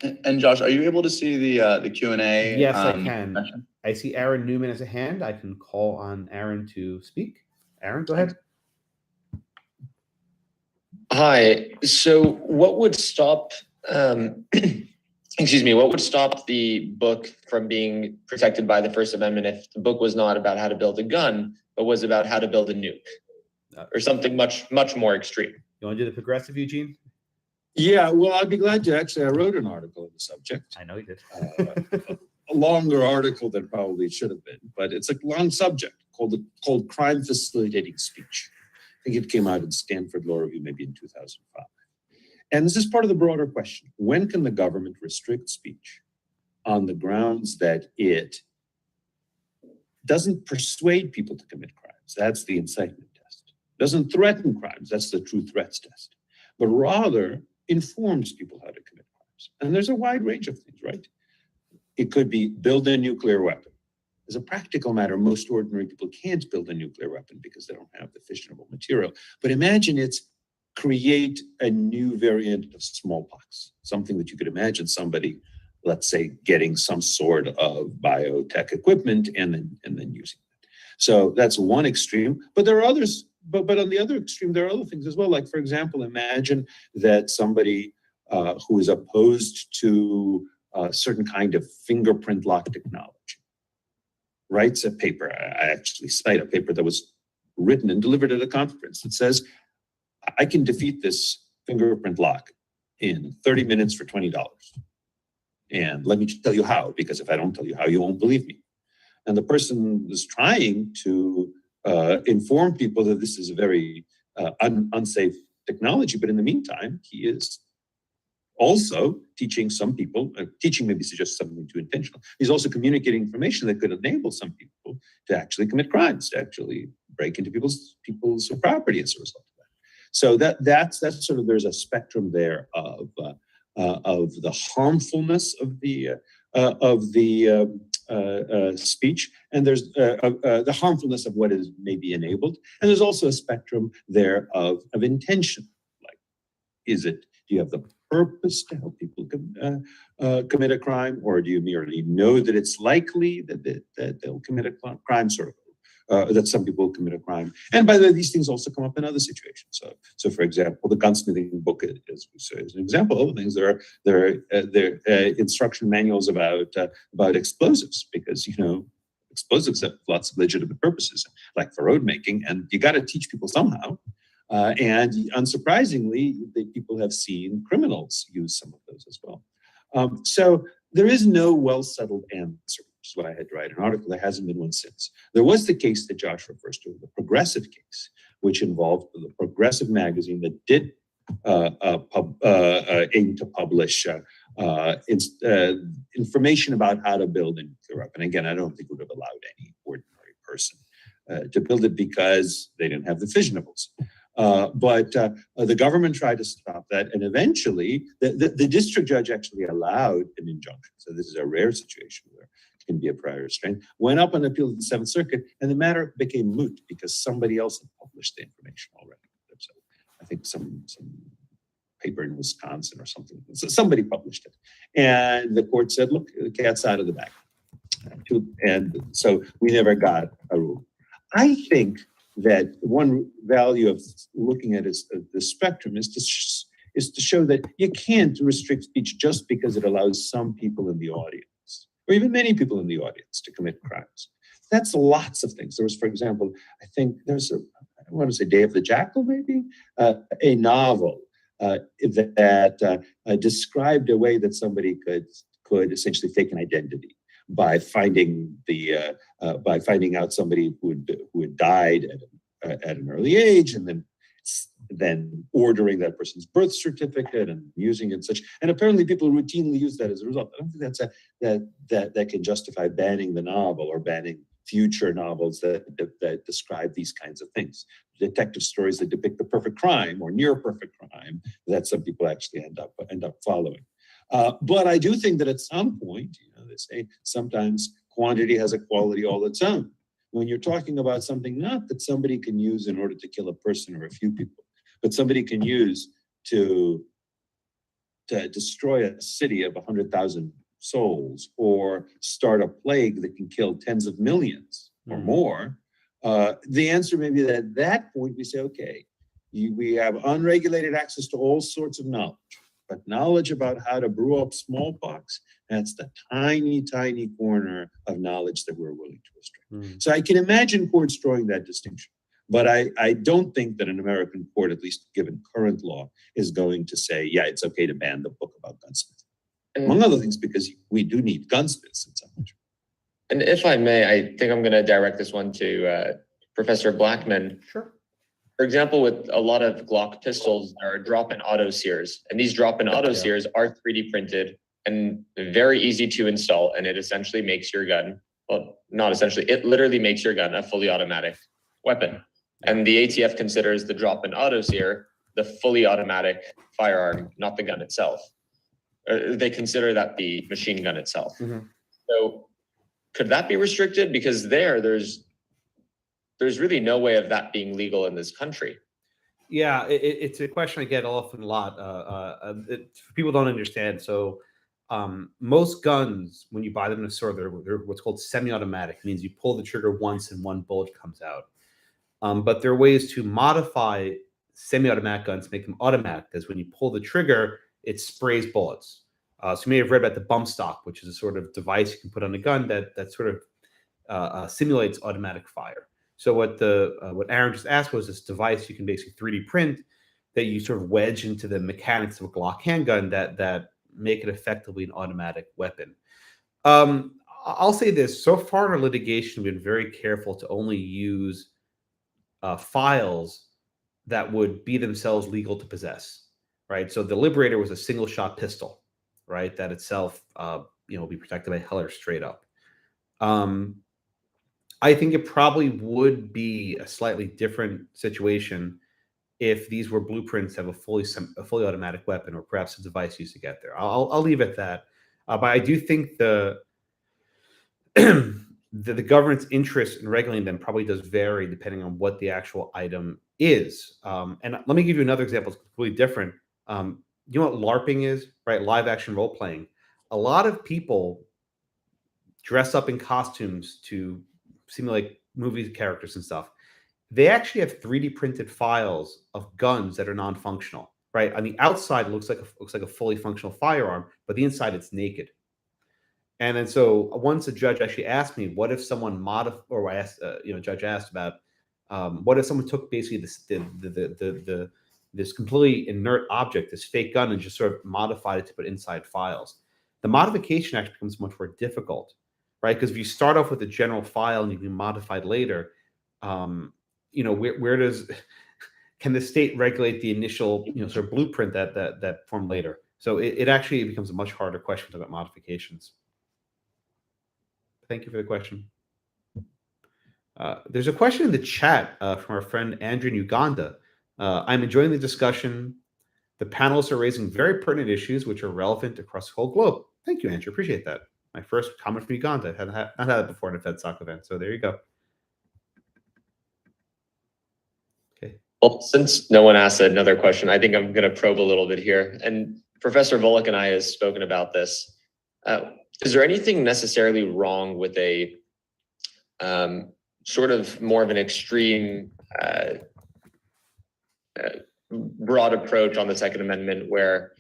And Josh, are you able to see the Q&A? Yes, I can. section? I see Aaron Newman as a hand. I can call on Aaron to speak. Aaron, go ahead. Hi. So what would stop, what would stop the book from being protected by the First Amendment if the book was not about how to build a gun, but was about how to build a nuke or something much, much more extreme? You want to do the progressive, Eugene? Yeah, well, I'd be glad to. Actually, I wrote an article on the subject. I know you did. A longer article than probably it should have been, but it's a long subject called Crime Facilitating Speech. I think it came out in Stanford Law Review maybe in 2005. And this is part of the broader question. When can the government restrict speech on the grounds that it doesn't persuade people to commit crimes? That's the incitement test. Doesn't threaten crimes. That's the true threats test. But rather informs people how to commit crimes. And there's a wide range of things, right? It could be build a nuclear weapon. As a practical matter, most ordinary people can't build a nuclear weapon because they don't have the fissionable material. But imagine it's create a new variant of smallpox, something that you could imagine somebody, let's say, getting some sort of biotech equipment and then using it. So that's one extreme, but there are others. But on the other extreme, there are other things as well. Like, for example, imagine that somebody who is opposed to a certain kind of fingerprint lock technology writes a paper. I actually cite a paper that was written and delivered at a conference that says, I can defeat this fingerprint lock in 30 minutes for $20. And let me tell you how, because if I don't tell you how, you won't believe me. And the person is trying to inform people that this is a very unsafe technology. But in the meantime, he is also teaching some people, teaching maybe suggests something too intentional. He's also communicating information that could enable some people to actually commit crimes, to actually break into people's property as a result of that. So that's sort of, there's a spectrum there of the harmfulness of the speech, and there's the harmfulness of what is maybe enabled, and there's also a spectrum there of intention. Like, do you have the purpose to help people commit a crime, or do you merely know that it's likely that they'll commit a crime, sort of? That some people commit a crime, and by the way, these things also come up in other situations. So for example, the gunsmithing book is an example of things. There are instruction manuals about explosives, because explosives have lots of legitimate purposes, like for road making, and you got to teach people somehow. And unsurprisingly, people have seen criminals use some of those as well. So there is no well-settled answer. Which is why I had to write an article. There hasn't been one since. There was the case that Josh refers to, the progressive case, which involved the Progressive magazine that did aim to publish information about how to build a nuclear weapon. Again, I don't think it would have allowed any ordinary person to build it because they didn't have the fissionables. But the government tried to stop that, and eventually the district judge actually allowed an injunction. So this is a rare situation where it can be a prior restraint. Went up on appeal to the Seventh Circuit, and the matter became moot because somebody else had published the information already. So I think some paper in Wisconsin or something. So somebody published it, and the court said, "Look, the cat's out of the bag," and so we never got a rule. I think that one value of looking at the spectrum is to show that you can't restrict speech just because it allows some people in the audience, or even many people in the audience, to commit crimes. That's lots of things. There was, for example, I think there's I want to say Day of the Jackal, maybe, a novel that described a way that somebody could essentially fake an identity by finding out somebody who had died at an early age, and then ordering that person's birth certificate and using it and such. And apparently people routinely use that as a result. I don't think that can justify banning the novel or banning future novels that describe these kinds of things. Detective stories that depict the perfect crime or near perfect crime that some people actually end up following. But I do think that at some point, they say sometimes quantity has a quality all its own. When you're talking about something not that somebody can use in order to kill a person or a few people, but somebody can use to destroy a city of 100,000 souls or start a plague that can kill tens of millions or more, the answer may be that at that point we say, okay, we have unregulated access to all sorts of knowledge, but knowledge about how to brew up smallpox, that's the tiny, tiny corner of knowledge that we're willing to restrict. So I can imagine courts drawing that distinction. But I don't think that an American court, at least given current law, is going to say, yeah, it's okay to ban the book about gunsmiths. Among other things, because we do need gunsmiths in some way. And if I may, I think I'm going to direct this one to Professor Blackman. Sure. For example, with a lot of Glock pistols, there are drop-in auto sears, and these drop-in auto sears are 3D printed and very easy to install, and it essentially makes your gun, well, not essentially, it literally makes your gun a fully automatic weapon. And the ATF considers the drop-in auto sear the fully automatic firearm, not the gun itself. They consider that the machine gun itself. So could that be restricted? Because there's really no way of that being legal in this country. Yeah, it's a question I get often a lot. People don't understand. So most guns, when you buy them in a store, they're what's called semi-automatic. It means you pull the trigger once and one bullet comes out. But there are ways to modify semi-automatic guns, make them automatic. Because when you pull the trigger, it sprays bullets. So you may have read about the bump stock, which is a sort of device you can put on a gun that sort of simulates automatic fire. So what Aaron just asked was this device you can basically 3D print that you sort of wedge into the mechanics of a Glock handgun that make it effectively an automatic weapon. I'll say this: so far in our litigation, we've been very careful to only use files that would be themselves legal to possess, right? So the Liberator was a single shot pistol, right? That itself, will be protected by Heller straight up. I think it probably would be a slightly different situation if these were blueprints of a fully automatic weapon, or perhaps a device used to get there. I'll leave it at that. But I do think the government's interest in regulating them probably does vary depending on what the actual item is. And let me give you another example. It's completely different. You know what LARPing is, right? Live action role playing. A lot of people dress up in costumes to simulate movie characters and stuff. They actually have 3D printed files of guns that are non-functional, right? On the outside, it looks like a fully functional firearm, but the inside it's naked. And then so once a judge actually asked me, what if someone judge asked about, what if someone took basically this completely inert object, this fake gun, and just sort of modified it to put inside files? The modification actually becomes much more difficult, right? Because if you start off with a general file and you can modify it later, where can the state regulate the initial, sort of blueprint that formed later? So it actually becomes a much harder question about modifications. Thank you for the question. There's a question in the chat from our friend Andrew in Uganda. I'm enjoying the discussion. The panelists are raising very pertinent issues which are relevant across the whole globe. Thank you, Andrew. Appreciate that. My first comment from Uganda. I've not had it before in a FedSoc event, so there you go. Okay. Well, since no one asked another question, I think I'm going to probe a little bit here. And Professor Volek and I have spoken about this. Is there anything necessarily wrong with a sort of more of an extreme broad approach on the Second Amendment, where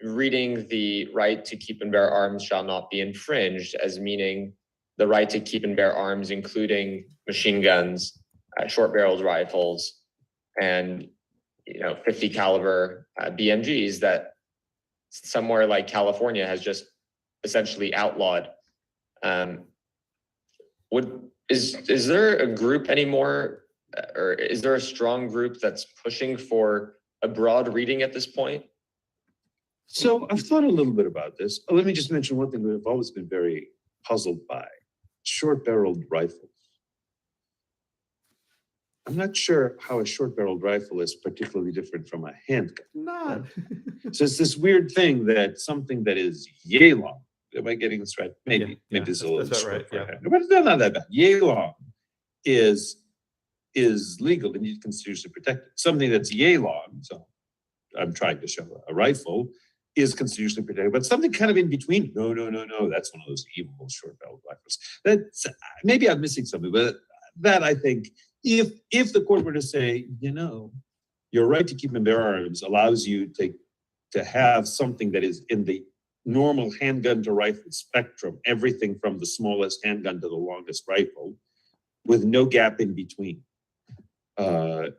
reading the right to keep and bear arms shall not be infringed as meaning the right to keep and bear arms, including machine guns, short-barreled rifles, and 50 caliber BMGs that somewhere like California has just essentially outlawed. Is there a group anymore, or is there a strong group that's pushing for a broad reading at this point? So I've thought a little bit about this. Let me just mention one thing that I've always been very puzzled by: short-barreled rifles. I'm not sure how a short-barreled rifle is particularly different from a handgun. Not. So it's this weird thing that something that is yay long. Am I getting this right? Maybe it's a little that's short right, for a yeah. handgun, but it's not that bad. Yay long is legal and you constitutionally protected. Something that's yay long, so I'm trying to show a rifle, is constitutionally protected, but something kind of in between. No, that's one of those evil short-barreled rifles. That's maybe I'm missing something, but that I think if the court were to say, your right to keep and bear arms allows you to have something that is in the normal handgun to rifle spectrum, everything from the smallest handgun to the longest rifle, with no gap in between. That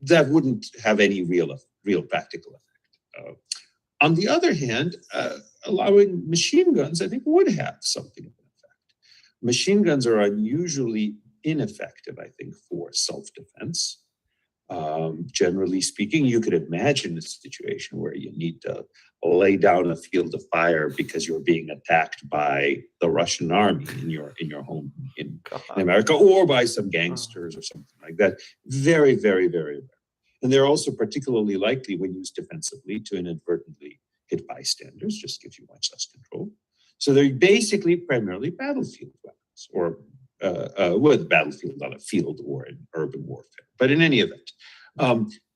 wouldn't have any real practical effect. On the other hand, allowing machine guns, I think, would have something of an effect. Machine guns are unusually ineffective, I think, for self-defense. Generally speaking, you could imagine a situation where you need to lay down a field of fire because you're being attacked by the Russian army in your home in America, or by some gangsters or something like that. Very, very, very rare. And they're also particularly likely, when used defensively, to inadvertently hit bystanders. Just gives you much less control. So they're basically primarily battlefield weapons, or the battlefield on a field or in urban warfare. But in any event,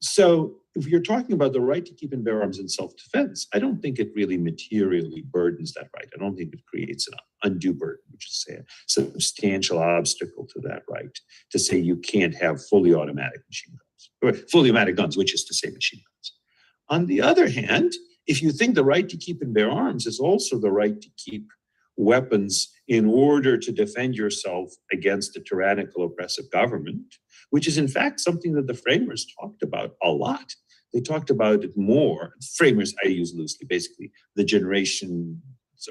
so if you're talking about the right to keep and bear arms in self-defense, I don't think it really materially burdens that right. I don't think it creates an undue burden, which is, say, a substantial obstacle to that right, to say you can't have fully automatic machine guns, or fully automatic guns, which is to say machine guns. On the other hand, if you think the right to keep and bear arms is also the right to keep weapons in order to defend yourself against a tyrannical, oppressive government, which is in fact something that the framers talked about a lot. They talked about it more. Framers, I use loosely, basically the generations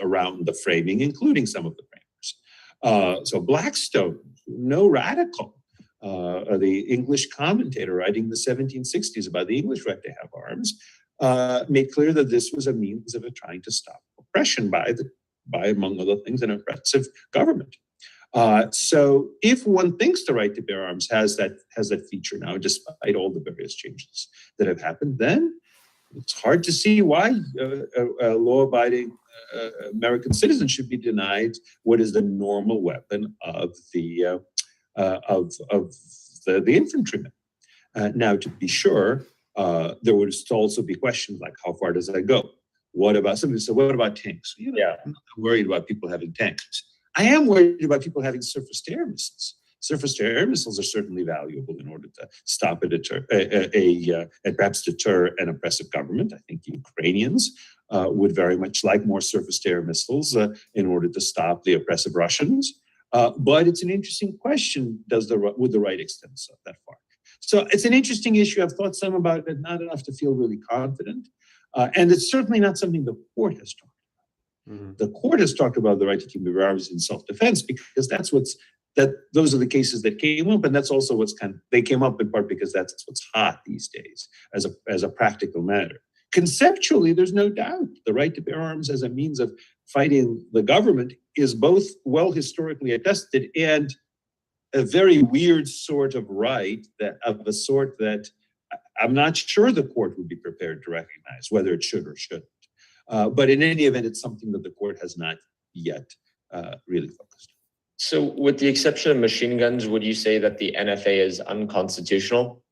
around the framing, including some of the framers. So Blackstone, no radical, the English commentator writing in the 1760s about the English right to have arms, made clear that this was a means of trying to stop oppression by, among other things, an oppressive government. So if one thinks the right to bear arms has that feature now, despite all the various changes that have happened, then it's hard to see why a law-abiding American citizen should be denied what is the normal weapon of the infantryman. Now, to be sure, there would also be questions like, how far does that go? What about somebody said, what about tanks? I'm not worried about people having tanks. I am worried about people having surface-to-air missiles. Surface-to-air missiles are certainly valuable in order to stop and perhaps deter an oppressive government. I think the Ukrainians would very much like more surface-to-air missiles in order to stop the oppressive Russians. But it's an interesting question: would the right extend that far? So it's an interesting issue. I've thought some about it, not enough to feel really confident. And it's certainly not something the court has talked about. Mm-hmm. The court has talked about the right to keep and bear arms in self-defense because those are the cases that came up, and that's also they came up in part because that's what's hot these days as a practical matter. Conceptually, there's no doubt the right to bear arms as a means of fighting the government is both well historically attested and a very weird sort of right, of a sort that I'm not sure the court would be prepared to recognize, whether it should or shouldn't. But in any event, it's something that the court has not yet really focused on. So with the exception of machine guns, would you say that the NFA is unconstitutional?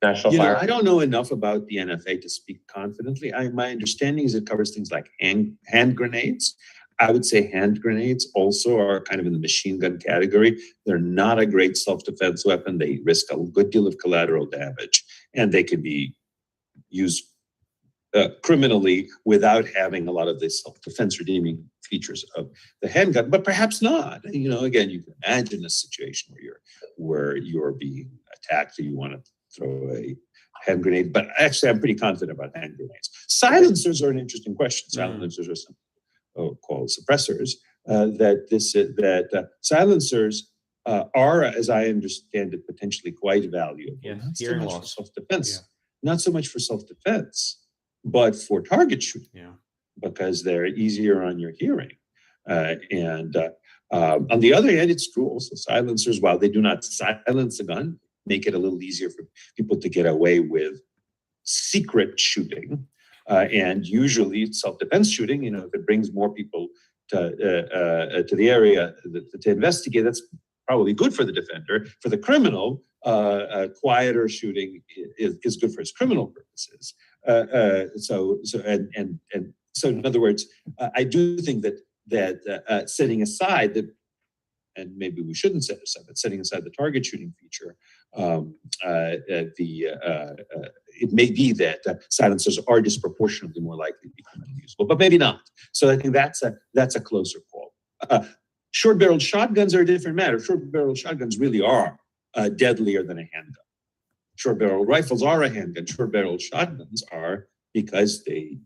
I don't know enough about the NFA to speak confidently. My understanding is it covers things like hand grenades. I would say hand grenades also are kind of in the machine gun category. They're not a great self-defense weapon. They risk a good deal of collateral damage, and they can be used criminally without having a lot of the self-defense redeeming features of the handgun, but perhaps not. You know, again, you can imagine a situation where you're being attacked and you want to throw a hand grenade. But actually, I'm pretty confident about hand grenades. Silencers are an interesting question. Silencers are some called suppressors. Silencers are, as I understand it, potentially quite valuable. Yeah, not so hearing much loss. for self-defense. Yeah. Not so much for self-defense, but for target shooting. Yeah. Because they're easier on your hearing. On the other hand, it's true also silencers, while they do not silence a gun, make it a little easier for people to get away with secret shooting. And usually it's self-defense shooting, you know, if it brings more people to the area to investigate, that's probably good for the defender. For the criminal, quieter shooting is good for his criminal purposes. So in other words, I do think that setting aside the, and maybe we shouldn't set aside, but setting aside the target shooting feature, it may be that silencers are disproportionately more likely to be criminally usable, but maybe not. So I think that's a closer call. Short-barreled shotguns are a different matter. Short-barreled shotguns really are deadlier than a handgun. Short-barreled rifles are a handgun. Short-barreled shotguns are, because they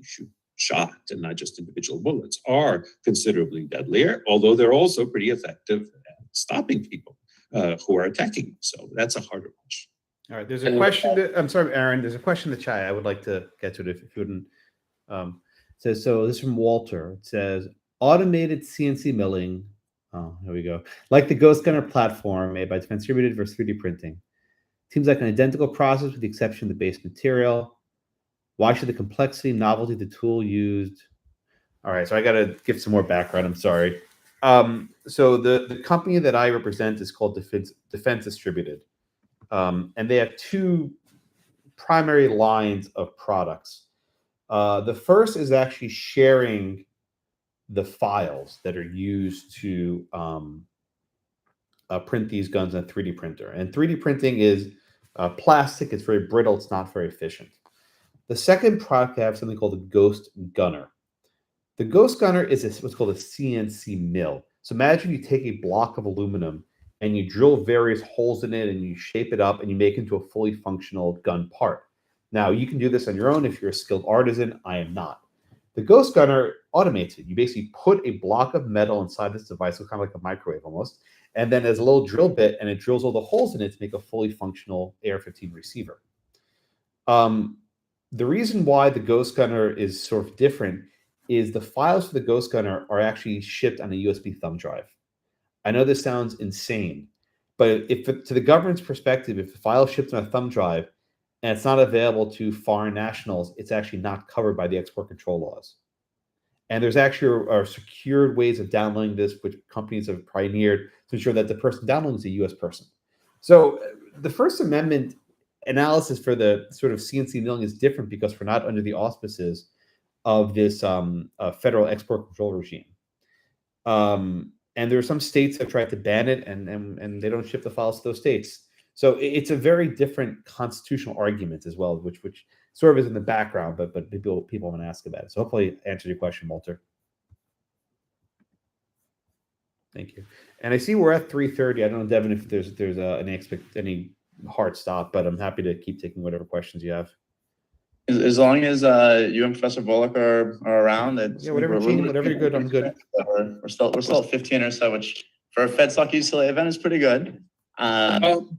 shoot shot and not just individual bullets, are considerably deadlier, although they're also pretty effective at stopping people who are attacking. So that's a harder question. All right, there's a question I'm sorry, Aaron, there's a question in the chat. I would like to get to it if you wouldn't. Says, so this is from Walter. It says, automated CNC milling. Oh, here we go. Like the Ghost Gunner platform made by Defense Distributed versus 3D printing. Seems like an identical process with the exception of the base material. Why should the complexity, novelty, the tool used? All right, so I got to give some more background. I'm sorry. So the company that I represent is called Defense Distributed. And they have two primary lines of products. The first is actually sharing the files that are used to print these guns on a 3D printer. And 3D printing is plastic. It's very brittle. It's not very efficient. The second product, I have something called the Ghost Gunner. The Ghost Gunner is what's called a CNC mill. So imagine you take a block of aluminum and you drill various holes in it and you shape it up and you make it into a fully functional gun part. Now, you can do this on your own if you're a skilled artisan. I am not. The Ghost Gunner automates it. You basically put a block of metal inside this device, so kind of like a microwave almost, and then there's a little drill bit and it drills all the holes in it to make a fully functional AR-15 receiver. The reason why the Ghost Gunner is sort of different is the files for the Ghost Gunner are actually shipped on a USB thumb drive. I know this sounds insane, but if to the government's perspective, if the file is shipped on a thumb drive and it's not available to foreign nationals, it's actually not covered by the export control laws. And there's actually are secured ways of downloading this, which companies have pioneered to ensure that the person downloading is a U.S. person. So the First Amendment analysis for the sort of CNC milling is different because we're not under the auspices of this federal export control regime. And there are some states that have tried to ban it, and they don't ship the files to those states. So it's a very different constitutional argument as well, which sort of is in the background, but people want to ask about it. So hopefully I answered your question, Walter. Thank you. And I see we're at 3:30. I don't know, Devin, if there's any hard stop, but I'm happy to keep taking whatever questions you have. As long as you and Professor Volek are around, yeah, whatever you're good, I'm good. We're still at 15 or so, which for a FedSoc UCLA event is pretty good. I'm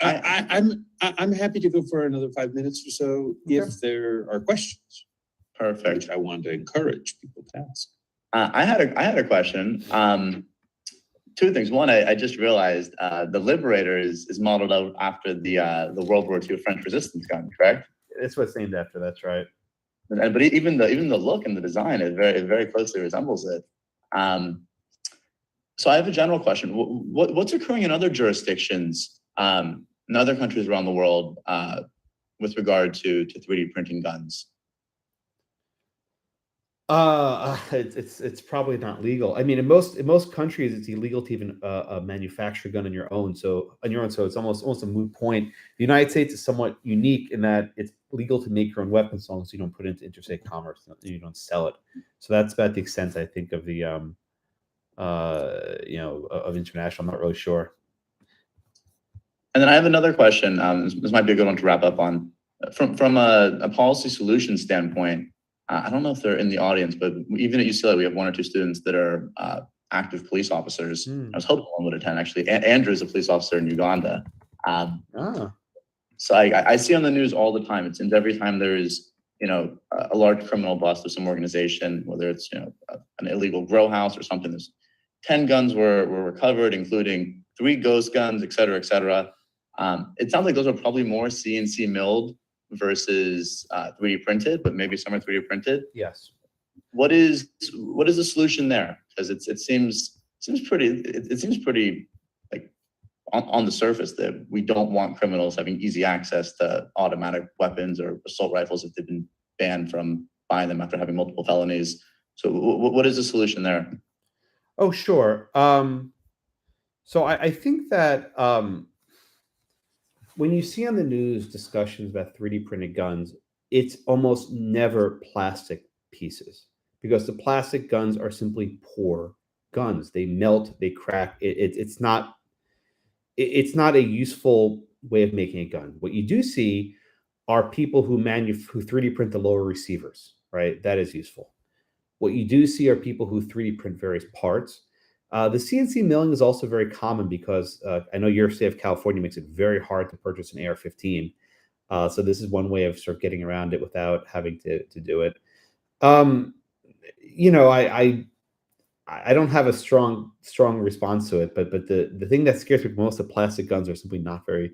happy to go for another 5 minutes or so if there are questions. Perfect. Which I want to encourage people to ask. I had a question. Two things. One, I just realized the Liberator is modeled out after the World War II French resistance gun, correct? It's what's named after. That's right. But even the look and the design it very closely resembles it. So I have a general question. What's occurring in other jurisdictions, in other countries around the world, with regard to 3D printing guns? It's probably not legal. I mean, in most countries, it's illegal to even manufacture a gun on your own. So it's almost a moot point. The United States is somewhat unique in that it's legal to make your own weapons as long as you don't put it into interstate commerce and you don't sell it. So that's about the extent I think of the of international. I'm not really sure. And then I have another question. This might be a good one to wrap up on. From a policy solution standpoint, I don't know if they're in the audience, but even at UCLA, we have one or two students that are active police officers. I was hoping one would attend, actually. Andrew is a police officer in Uganda. So I see on the news all the time. It seems every time there is, a large criminal bust of some organization, whether it's, an illegal grow house or something, there's 10 guns were recovered, including 3 ghost guns, et cetera, et cetera. It sounds like those are probably more CNC milled versus 3D printed, but maybe some are 3D printed. Yes. What is the solution there? Because it seems pretty like on the surface that we don't want criminals having easy access to automatic weapons or assault rifles if they've been banned from buying them after having multiple felonies. So what is the solution there? Oh, sure. So I think that when you see on the news discussions about 3D printed guns, it's almost never plastic pieces because the plastic guns are simply poor guns. They melt, they crack. It's not a useful way of making a gun. What you do see are people who 3D print the lower receivers, right? That is useful. What you do see are people who 3D print various parts. The CNC milling is also very common because I know your state of California makes it very hard to purchase an AR-15. So this is one way of sort of getting around it without having to do it. I don't have a strong response to it, but the thing that scares me most, the plastic guns are simply not very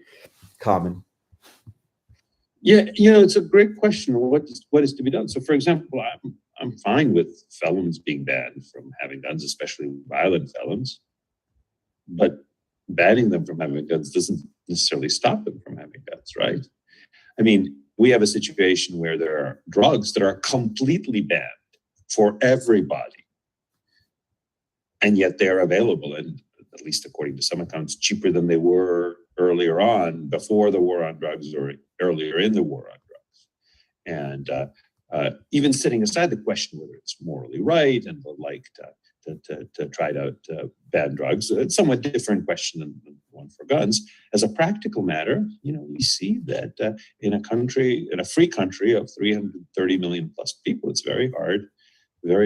common. Yeah, it's a great question. What is to be done? So, for example, I'm fine with felons being banned from having guns, especially violent felons. But banning them from having guns doesn't necessarily stop them from having guns, right? I mean, we have a situation where there are drugs that are completely banned for everybody. And yet they're available, and at least according to some accounts, cheaper than they were earlier on, before the war on drugs or earlier in the war on drugs. And even setting aside the question whether it's morally right and the like to try to ban drugs, it's a somewhat different question than the one for guns. As a practical matter, we see that in a free country of 330 million plus people, it's very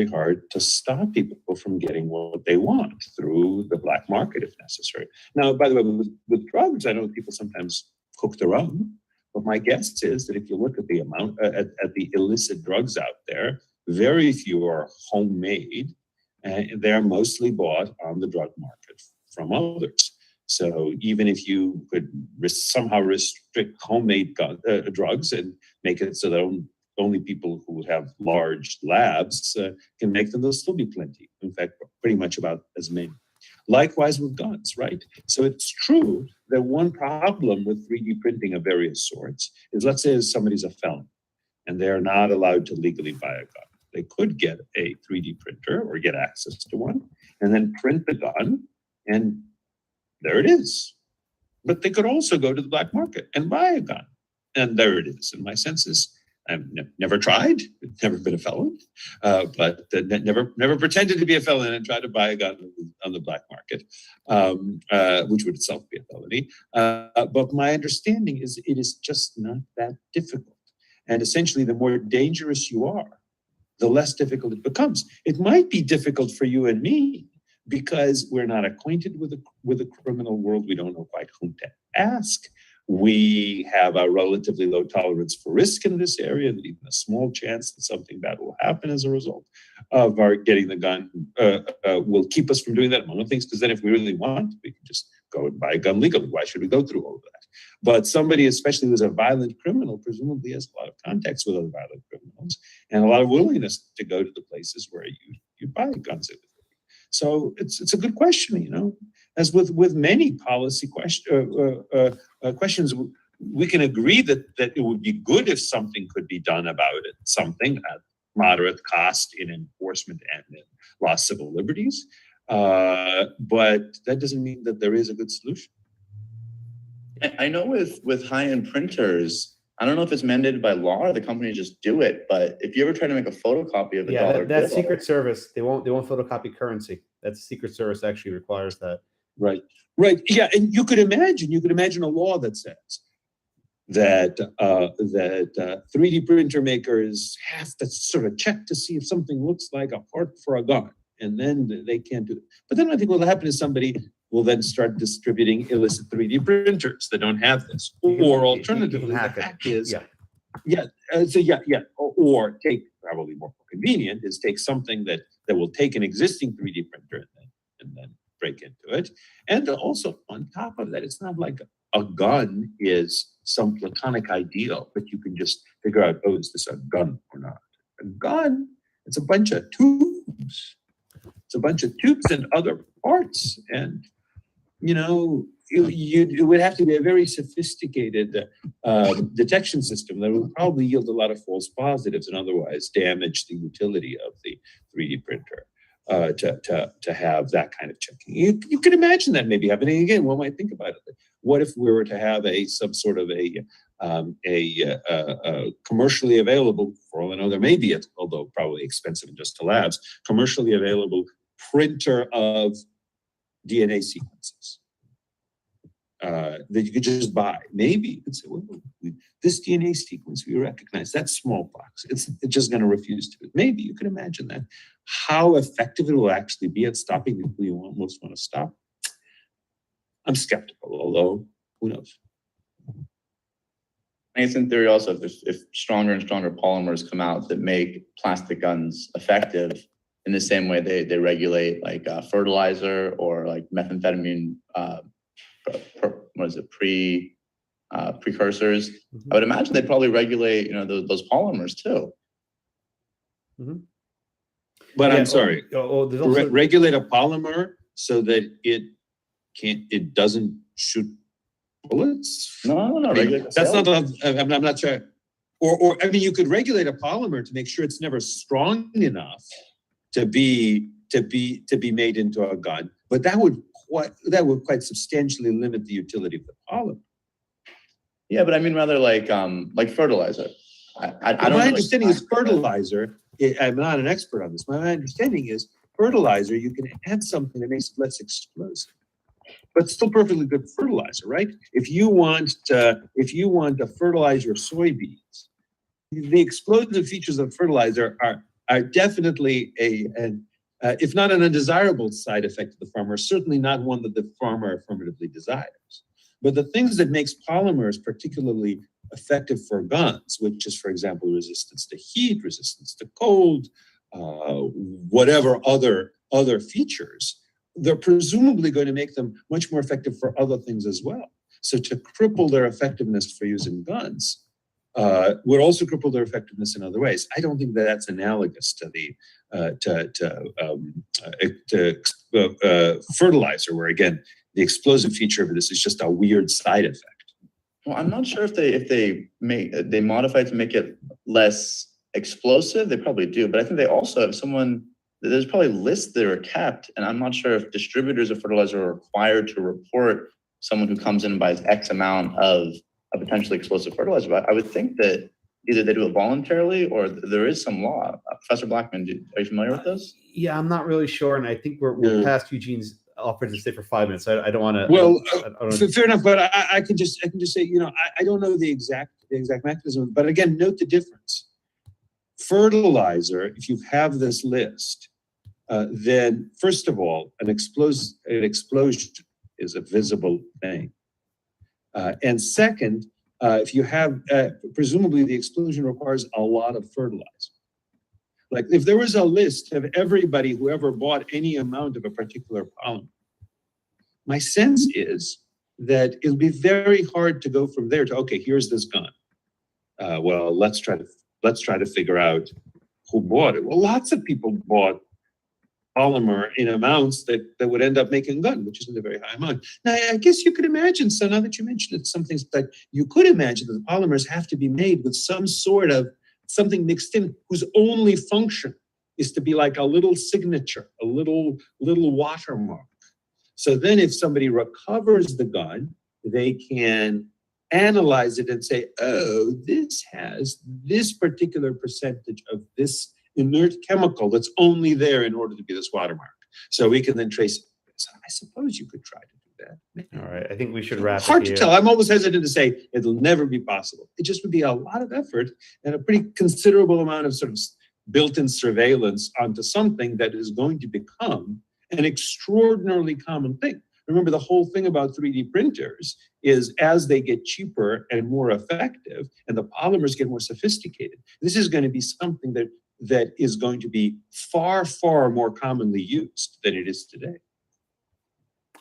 hard to stop people from getting what they want through the black market if necessary. Now, by the way, with drugs, I know people sometimes cook their own, but my guess is that if you look at the amount, at the illicit drugs out there, very few are homemade, and they're mostly bought on the drug market from others. So even if you could somehow restrict homemade drugs and make it so that only people who have large labs can make them, there'll still be plenty. In fact, pretty much about as many. Likewise with guns, right? So it's true that one problem with 3D printing of various sorts is, let's say somebody's a felon and they're not allowed to legally buy a gun. They could get a 3D printer or get access to one and then print the gun, and there it is. But they could also go to the black market and buy a gun, and there it is. And my sense is, I've never tried, never been a felon, but never pretended to be a felon and tried to buy a gun on the black market, which would itself be a felony. But my understanding is it is just not that difficult. And essentially, the more dangerous you are, the less difficult it becomes. It might be difficult for you and me because we're not acquainted with the criminal world. We don't know quite whom to ask. We have a relatively low tolerance for risk in this area, that even a small chance that something bad will happen as a result of our getting the gun will keep us from doing that, among other things, because then if we really want, we can just go and buy a gun legally. Why should we go through all of that? But somebody, especially who's a violent criminal, presumably has a lot of contacts with other violent criminals and a lot of willingness to go to the places where you buy guns illegally. So it's a good question, As with many policy questions, we can agree that it would be good if something could be done about it. Something, moderate cost in enforcement and in lost civil liberties. But that doesn't mean that there is a good solution. I know with high-end printers, I don't know if it's mandated by law or the companies just do it, but if you ever try to make a photocopy of a Yeah, dollar that's bill, Secret Service. They won't photocopy currency. That's Secret Service actually requires that. Right. Yeah, and you could imagine a law that says that 3D printer makers have to sort of check to see if something looks like a part for a gun, and then they can't do it. But then I think what will happen is somebody will then start distributing illicit 3D printers that don't have this, or alternatively, the fact is, or take, probably more convenient, is take something that will take an existing 3D printer and then break into it. And also on top of that, it's not like a gun is some platonic ideal, but you can just figure out, oh, is this a gun or not? A gun, it's a bunch of tubes. It's a bunch of tubes and other parts. And, it would have to be a very sophisticated detection system that would probably yield a lot of false positives and otherwise damage the utility of the 3D printer to have that kind of checking. You could imagine that maybe happening again. One might think about it. What if we were to have some sort of a commercially available, for all I know, there may be it, although probably expensive and just to labs, commercially available printer of DNA sequences that you could just buy. Maybe you could say, well, this DNA sequence we recognize, that's smallpox. It's just going to refuse to. Maybe you could imagine that. How effective it will actually be at stopping the people you most want to stop, I'm skeptical, although who knows? I guess in theory also, if stronger and stronger polymers come out that make plastic guns effective, in the same way they regulate like fertilizer or like methamphetamine, precursors. Mm-hmm. I would imagine they'd probably regulate, those polymers too. Mm-hmm. But yeah, I'm sorry. There's also... regulate a polymer so that it doesn't shoot bullets. No. That's not. I'm not sure. Or I mean, you could regulate a polymer to make sure it's never strong enough to be made into a gun, but that would quite substantially limit the utility of the polymer. Yeah, but I mean rather like fertilizer. I don't know. My understanding is fertilizer. I'm not an expert on this. My understanding is fertilizer. You can add something that makes it less explosive, but still perfectly good fertilizer, right? If you want to fertilize your soybeans, the explosive features of fertilizer are definitely if not an undesirable side effect of the farmer, certainly not one that the farmer affirmatively desires. But the things that makes polymers particularly effective for guns, which is, for example, resistance to heat, resistance to cold, whatever other features, they're presumably going to make them much more effective for other things as well. So to cripple their effectiveness for using guns would also cripple their effectiveness in other ways. I don't think that that's analogous to fertilizer, where again the explosive feature of this is just a weird side effect. Well, I'm not sure if they modify it to make it less explosive. They probably do, but I think they also have there's probably lists that are kept, and I'm not sure if distributors of fertilizer are required to report someone who comes in and buys X amount of a potentially explosive fertilizer. But I would think that either they do it voluntarily or there is some law. Professor Blackman, are you familiar with this? Yeah, I'm not really sure, and I think we're past Eugene's offered to stay for 5 minutes. I don't want to. Well, fair enough, but I can just say, I don't know the exact mechanism, but again, note the difference. Fertilizer, if you have this list, then first of all, an explosion is a visible thing. And second, if you have, presumably the explosion requires a lot of fertilizer. Like if there was a list of everybody who ever bought any amount of a particular polymer, my sense is that it'll be very hard to go from there to, okay, here's this gun. Well, let's try to figure out who bought it. Well, lots of people bought polymer in amounts that would end up making a gun, which isn't a very high amount. Now, I guess you could imagine, so now that you mentioned it, some things that you could imagine that the polymers have to be made with some sort of something mixed in whose only function is to be like a little signature, a little watermark. So then if somebody recovers the gun, they can analyze it and say, oh, this has this particular percentage of this inert chemical that's only there in order to be this watermark. So we can then trace it. So I suppose you could try to do that. All right. I think we should wrap Hard it to here. tell. I'm always hesitant to say it'll never be possible. It just would be a lot of effort and a pretty considerable amount of sort of built-in surveillance onto something that is going to become an extraordinarily common thing. Remember, the whole thing about 3D printers is as they get cheaper and more effective and the polymers get more sophisticated, this is going to be something that is going to be far, far more commonly used than it is today.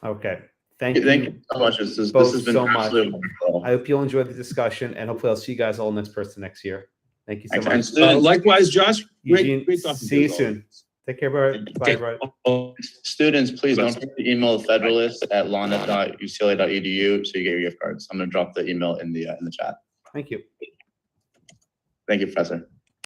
Okay. Thank Thank you you so much. This has both been so much. absolutely wonderful. I hope you'll enjoy the discussion, and hopefully I'll see you guys all in this person next year. Thank you so Thanks. much. And students, Likewise, Josh, Eugene, great talking to see you you. soon. Take care, bye. Bye, everybody. students, please don't forget to email the Federalist at lawnet.ucla.edu so you get your gift cards. I'm going to drop the email in the chat. Thank you. Thank you, Professor.